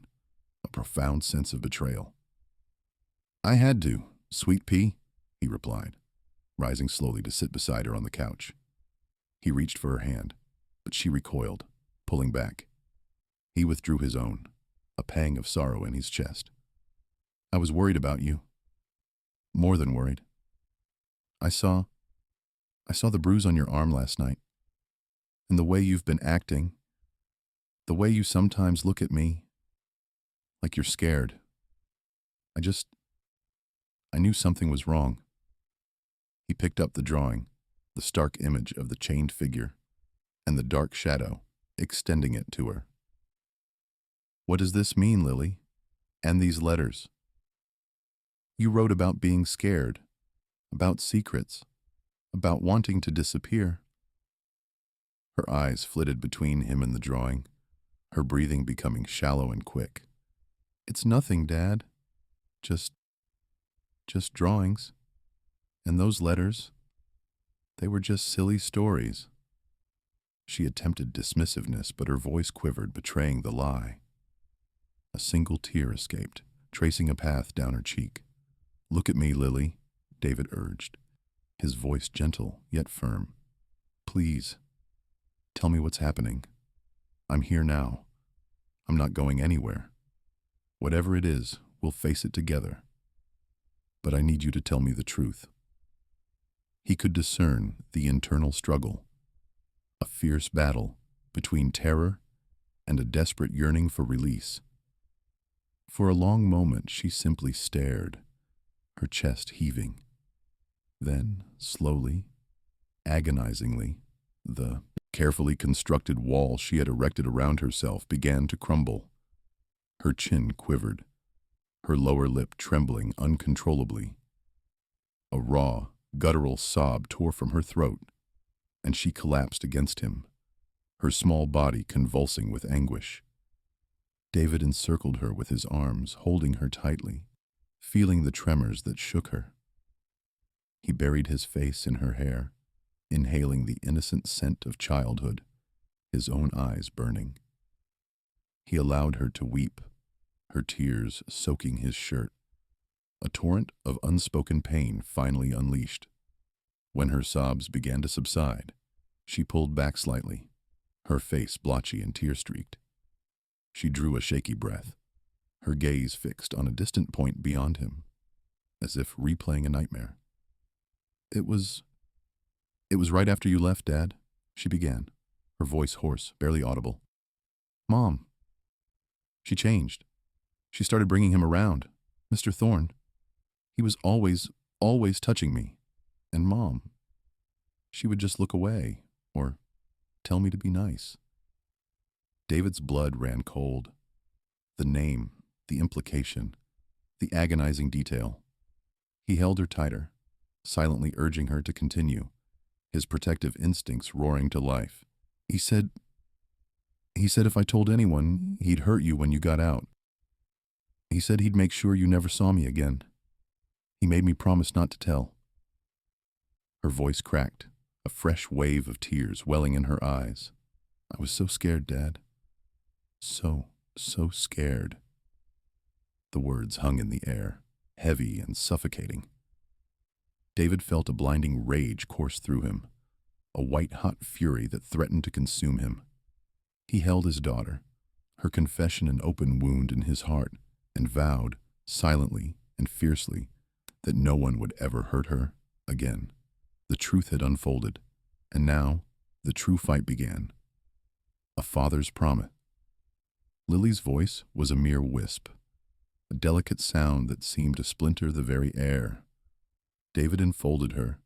a profound sense of betrayal. "I had to, sweet pea," he replied, rising slowly to sit beside her on the couch. He reached for her hand, but she recoiled, pulling back. He withdrew his own, a pang of sorrow in his chest. "I was worried about you. More than worried. I saw the bruise on your arm last night, and the way you've been acting, the way you sometimes look at me, like you're scared. I knew something was wrong." He picked up the drawing, the stark image of the chained figure, and the dark shadow, extending it to her. "What does this mean, Lily? And these letters? You wrote about being scared, about secrets, about wanting to disappear." Her eyes flitted between him and the drawing, her breathing becoming shallow and quick. "It's nothing, Dad. Just drawings." And those letters, they were just silly stories. She attempted dismissiveness, but her voice quivered, betraying the lie. A single tear escaped, tracing a path down her cheek. "Look at me, Lily," David urged, his voice gentle yet firm. "Please, tell me what's happening. I'm here now. I'm not going anywhere. Whatever it is, we'll face it together. But I need you to tell me the truth." He could discern the internal struggle, a fierce battle between terror and a desperate yearning for release. For a long moment she simply stared, her chest heaving. Then, slowly, agonizingly, the carefully constructed wall she had erected around herself began to crumble. Her chin quivered, her lower lip trembling uncontrollably. A raw, guttural sob tore from her throat, and she collapsed against him, her small body convulsing with anguish. David encircled her with his arms, holding her tightly, feeling the tremors that shook her. He buried his face in her hair, inhaling the innocent scent of childhood, his own eyes burning. He allowed her to weep, her tears soaking his shirt, a torrent of unspoken pain finally unleashed. When her sobs began to subside, she pulled back slightly, her face blotchy and tear-streaked. She drew a shaky breath, her gaze fixed on a distant point beyond him, as if replaying a nightmare. It was right after you left, Dad," she began, her voice hoarse, barely audible. "Mom. She changed. She started bringing him around. Mr. Thorne. He was always touching me. And Mom, she would just look away or tell me to be nice." David's blood ran cold. The name, the implication, the agonizing detail. He held her tighter, silently urging her to continue, his protective instincts roaring to life. He said if I told anyone, he'd hurt you when you got out. He said he'd make sure you never saw me again. He made me promise not to tell." Her voice cracked, a fresh wave of tears welling in her eyes. "I was so scared, Dad. So scared." The words hung in the air, heavy and suffocating. David felt a blinding rage course through him, a white-hot fury that threatened to consume him. He held his daughter, her confession an open wound in his heart, and vowed, silently and fiercely, that no one would ever hurt her again. The truth had unfolded, and now the true fight began. A father's promise. Lily's voice was a mere wisp, a delicate sound that seemed to splinter the very air. David enfolded her,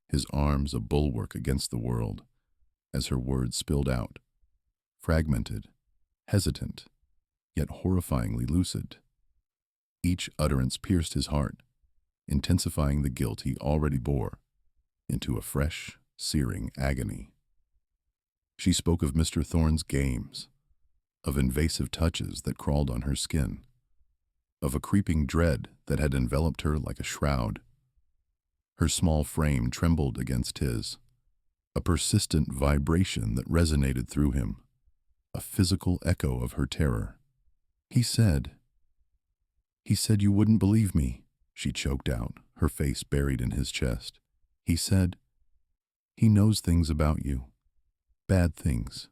his arms a bulwark against the world, as her words spilled out, fragmented, hesitant, yet horrifyingly lucid. Each utterance pierced his heart, intensifying the guilt he already bore into a fresh, searing agony. She spoke of Mr. Thorne's games, of invasive touches that crawled on her skin, of a creeping dread that had enveloped her like a shroud. Her small frame trembled against his, a persistent vibration that resonated through him, a physical echo of her terror. He said you wouldn't believe me," she choked out, her face buried in his chest. He said, he knows things about you, bad things.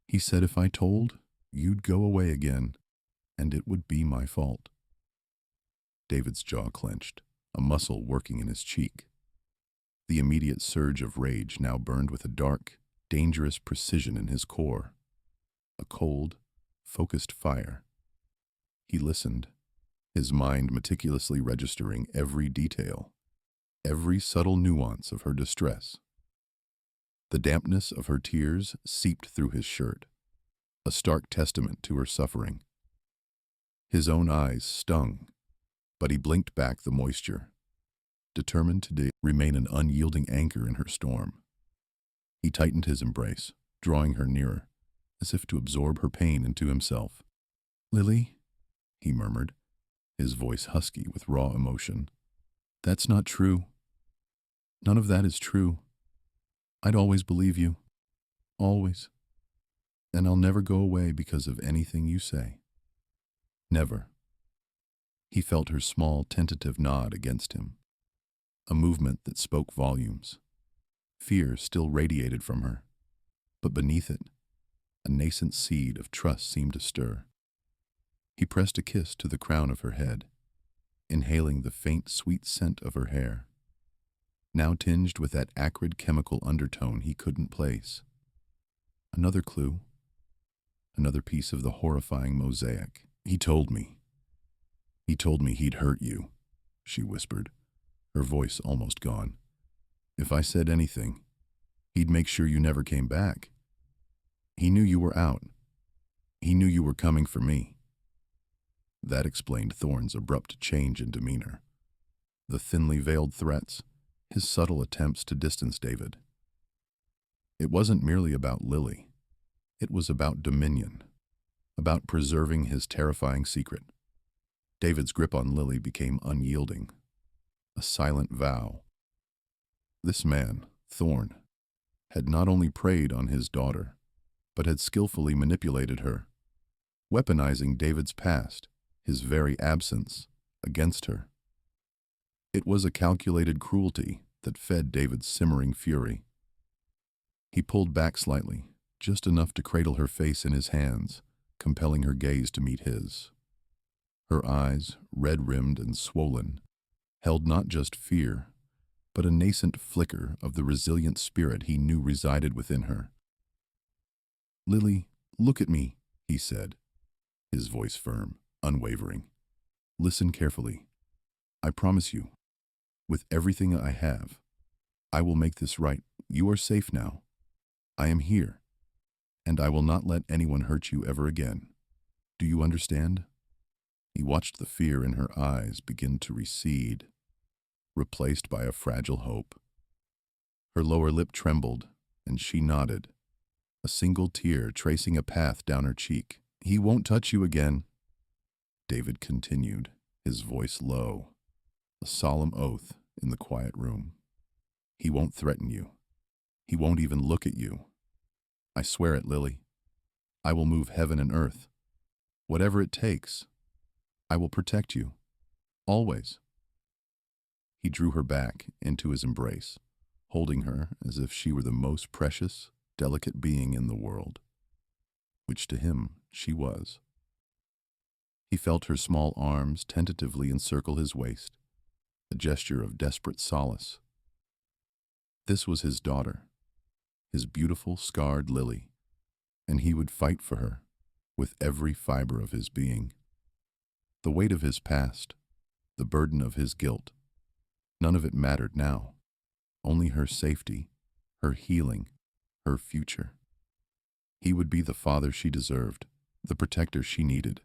He said if I told, you'd go away again, and it would be my fault." David's jaw clenched, a muscle working in his cheek. The immediate surge of rage now burned with a dark, dangerous precision in his core, a cold, focused fire. He listened, his mind meticulously registering every detail, every subtle nuance of her distress. The dampness of her tears seeped through his shirt, a stark testament to her suffering. His own eyes stung, but he blinked back the moisture, determined to remain an unyielding anchor in her storm. He tightened his embrace, drawing her nearer, as if to absorb her pain into himself. "Lily," he murmured, his voice husky with raw emotion. "That's not true. None of that is true. I'd always believe you. Always. And I'll never go away because of anything you say. Never. He felt her small, tentative nod against him, a movement that spoke volumes. Fear still radiated from her, but beneath it, a nascent seed of trust seemed to stir. He pressed a kiss to the crown of her head, inhaling the faint, sweet scent of her hair, now tinged with that acrid chemical undertone he couldn't place. Another clue, another piece of the horrifying mosaic. He told me he'd hurt you, she whispered, her voice almost gone. If I said anything, he'd make sure you never came back. He knew you were out. He knew you were coming for me. That explained Thorne's abrupt change in demeanor. The thinly veiled threats, his subtle attempts to distance David. It wasn't merely about Lily. It was about dominion, about preserving his terrifying secret. David's grip on Lily became unyielding, a silent vow. This man, Thorne, had not only preyed on his daughter, but had skillfully manipulated her, weaponizing David's past, his very absence, against her. It was a calculated cruelty that fed David's simmering fury. He pulled back slightly, just enough to cradle her face in his hands, compelling her gaze to meet his. Her eyes, red-rimmed and swollen, held not just fear, but a nascent flicker of the resilient spirit he knew resided within her. "Lily, look at me," he said, his voice firm, unwavering. "Listen carefully. I promise you, with everything I have, I will make this right. You are safe now. I am here, and I will not let anyone hurt you ever again. Do you understand?" He watched the fear in her eyes begin to recede, replaced by a fragile hope. Her lower lip trembled, and she nodded, a single tear tracing a path down her cheek. "He won't touch you again," David continued, his voice low, a solemn oath in the quiet room. "He won't threaten you. He won't even look at you. I swear it, Lily. I will move heaven and earth. Whatever it takes, I will protect you. Always." He drew her back into his embrace, holding her as if she were the most precious, delicate being in the world, which to him she was. He felt her small arms tentatively encircle his waist, a gesture of desperate solace. This was his daughter, his beautiful, scarred Lily, and he would fight for her with every fiber of his being. The weight of his past, the burden of his guilt, none of it mattered now. Only her safety, her healing, her future. He would be the father she deserved, the protector she needed.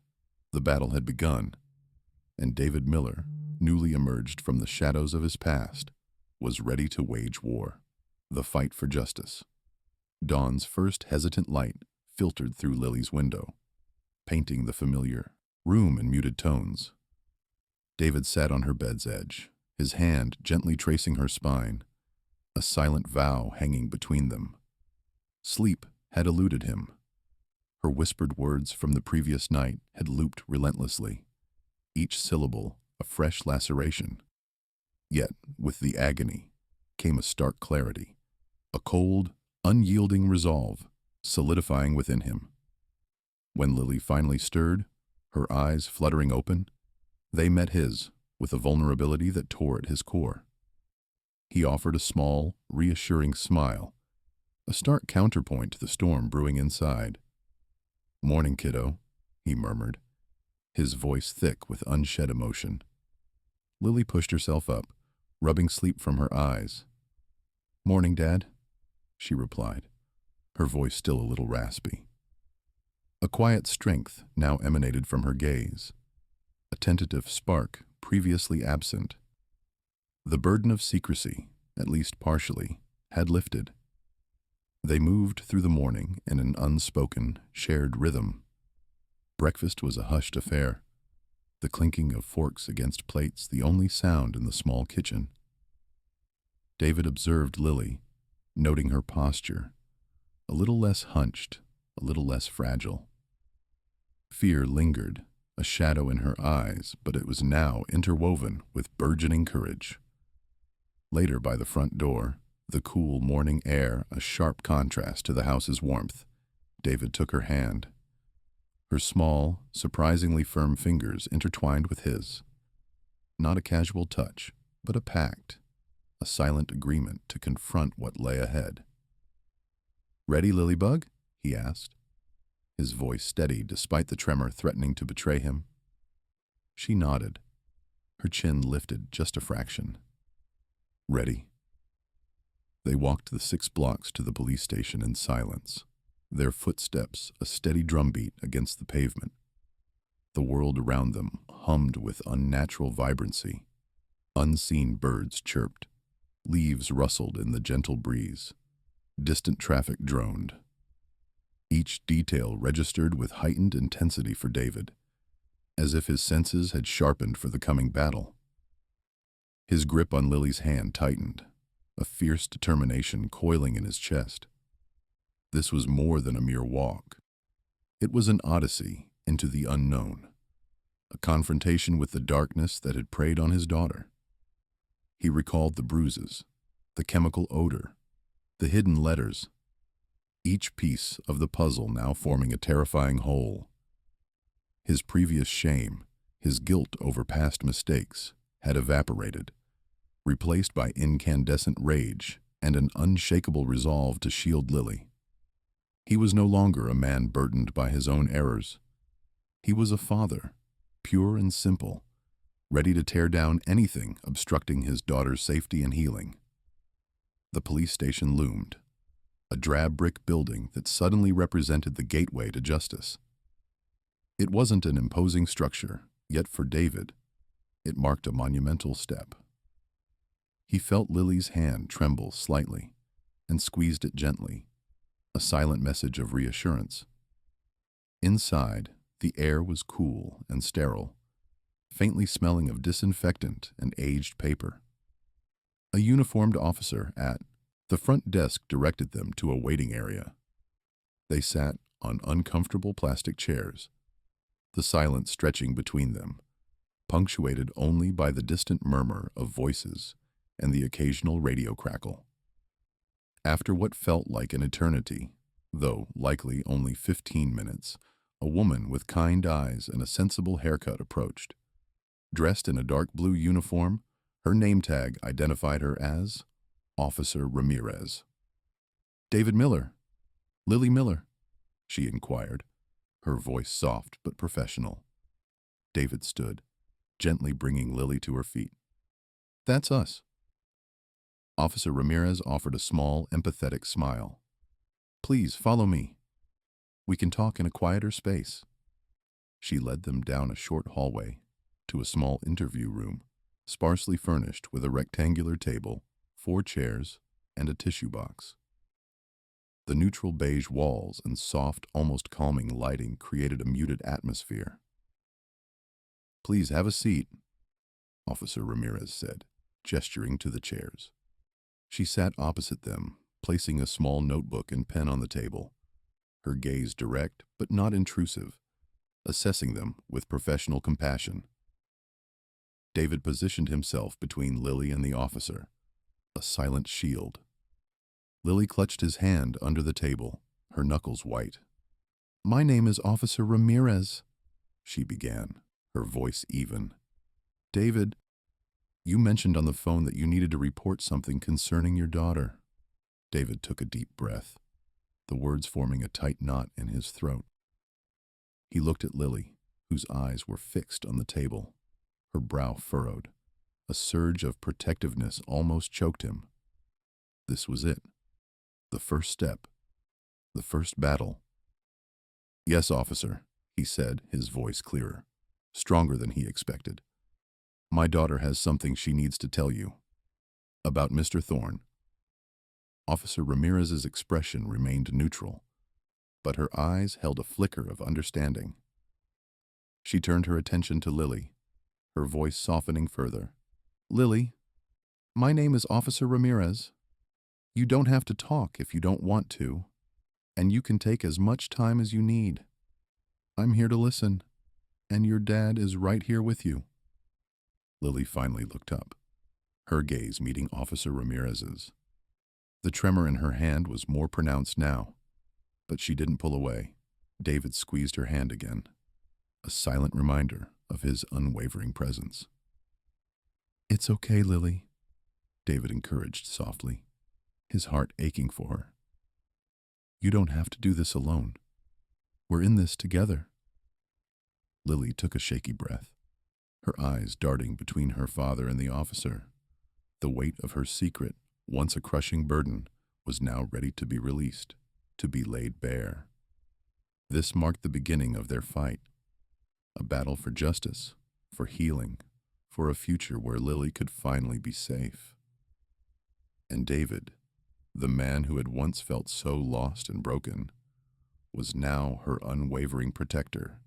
The battle had begun, and David Miller, newly emerged from the shadows of his past, was ready to wage war. The fight for justice. Dawn's first hesitant light filtered through Lily's window, painting the familiar room in muted tones. David sat on her bed's edge, his hand gently tracing her spine, a silent vow hanging between them. Sleep had eluded him. Her whispered words from the previous night had looped relentlessly, each syllable a fresh laceration. Yet, with the agony, came a stark clarity, a cold, unyielding resolve solidifying within him. When Lily finally stirred, her eyes fluttering open, they met his with a vulnerability that tore at his core. He offered a small, reassuring smile, a stark counterpoint to the storm brewing inside. "Morning, kiddo," he murmured, his voice thick with unshed emotion. Lily pushed herself up, rubbing sleep from her eyes. "Morning, Dad," she replied, her voice still a little raspy. A quiet strength now emanated from her gaze, a tentative spark previously absent. The burden of secrecy, at least partially, had lifted. They moved through the morning in an unspoken, shared rhythm. Breakfast was a hushed affair, the clinking of forks against plates the only sound in the small kitchen. David observed Lily, noting her posture, a little less hunched, a little less fragile. Fear lingered, a shadow in her eyes, but it was now interwoven with burgeoning courage. Later, by the front door, the cool morning air a sharp contrast to the house's warmth, David took her hand. Her small, surprisingly firm fingers intertwined with his. Not a casual touch, but a pact, a silent agreement to confront what lay ahead. "Ready, Lilybug?" he asked, his voice steady despite the tremor threatening to betray him. She nodded, her chin lifted just a fraction. "Ready." They walked the 6 blocks to the police station in silence, their footsteps a steady drumbeat against the pavement. The world around them hummed with unnatural vibrancy. Unseen birds chirped. Leaves rustled in the gentle breeze. Distant traffic droned. Each detail registered with heightened intensity for David, as if his senses had sharpened for the coming battle. His grip on Lily's hand tightened, a fierce determination coiling in his chest. This was more than a mere walk. It was an odyssey into the unknown, a confrontation with the darkness that had preyed on his daughter. He recalled the bruises, the chemical odor, the hidden letters, each piece of the puzzle now forming a terrifying whole. His previous shame, his guilt over past mistakes, had evaporated, replaced by incandescent rage and an unshakable resolve to shield Lily. He was no longer a man burdened by his own errors. He was a father, pure and simple, ready to tear down anything obstructing his daughter's safety and healing. The police station loomed, a drab brick building that suddenly represented the gateway to justice. It wasn't an imposing structure, yet for David, it marked a monumental step. He felt Lily's hand tremble slightly and squeezed it gently, a silent message of reassurance. Inside, the air was cool and sterile, faintly smelling of disinfectant and aged paper. A uniformed officer at the front desk directed them to a waiting area. They sat on uncomfortable plastic chairs, the silence stretching between them, punctuated only by the distant murmur of voices and the occasional radio crackle. After what felt like an eternity, though likely only 15 minutes, a woman with kind eyes and a sensible haircut approached. Dressed in a dark blue uniform, her name tag identified her as Officer Ramirez. "David Miller, Lily Miller," she inquired, her voice soft but professional. David stood, gently bringing Lily to her feet. "That's us." Officer Ramirez offered a small, empathetic smile. "Please follow me. We can talk in a quieter space." She led them down a short hallway to a small interview room, sparsely furnished with a rectangular table, 4 chairs, and a tissue box. The neutral beige walls and soft, almost calming lighting created a muted atmosphere. "Please have a seat," Officer Ramirez said, gesturing to the chairs. She sat opposite them, placing a small notebook and pen on the table, her gaze direct but not intrusive, assessing them with professional compassion. David positioned himself between Lily and the officer, a silent shield. Lily clutched his hand under the table, her knuckles white. "My name is Officer Ramirez," she began, her voice even. "David, you mentioned on the phone that you needed to report something concerning your daughter." David took a deep breath, the words forming a tight knot in his throat. He looked at Lily, whose eyes were fixed on the table, her brow furrowed. A surge of protectiveness almost choked him. This was it. The first step. The first battle. "Yes, officer," he said, his voice clearer, stronger than he expected. "My daughter has something she needs to tell you. About Mr. Thorne." Officer Ramirez's expression remained neutral, but her eyes held a flicker of understanding. She turned her attention to Lily, her voice softening further. "Lily, My name is Officer Ramirez. You don't have to talk if you don't want to, and you can take as much time as you need. I'm here to listen, and your dad is right here with you." Lily finally looked up, her gaze meeting Officer Ramirez's. The tremor in her hand was more pronounced now, but she didn't pull away. David squeezed her hand again, a silent reminder of his unwavering presence. "It's okay, Lily," David encouraged softly, his heart aching for her. "You don't have to do this alone. We're in this together." Lily took a shaky breath, her eyes darting between her father and the officer. The weight of her secret, once a crushing burden, was now ready to be released, to be laid bare. This marked the beginning of their fight, a battle for justice, for healing, for a future where Lily could finally be safe. And David, the man who had once felt so lost and broken, was now her unwavering protector,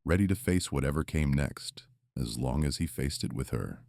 ready to face whatever came next, as long as he faced it with her.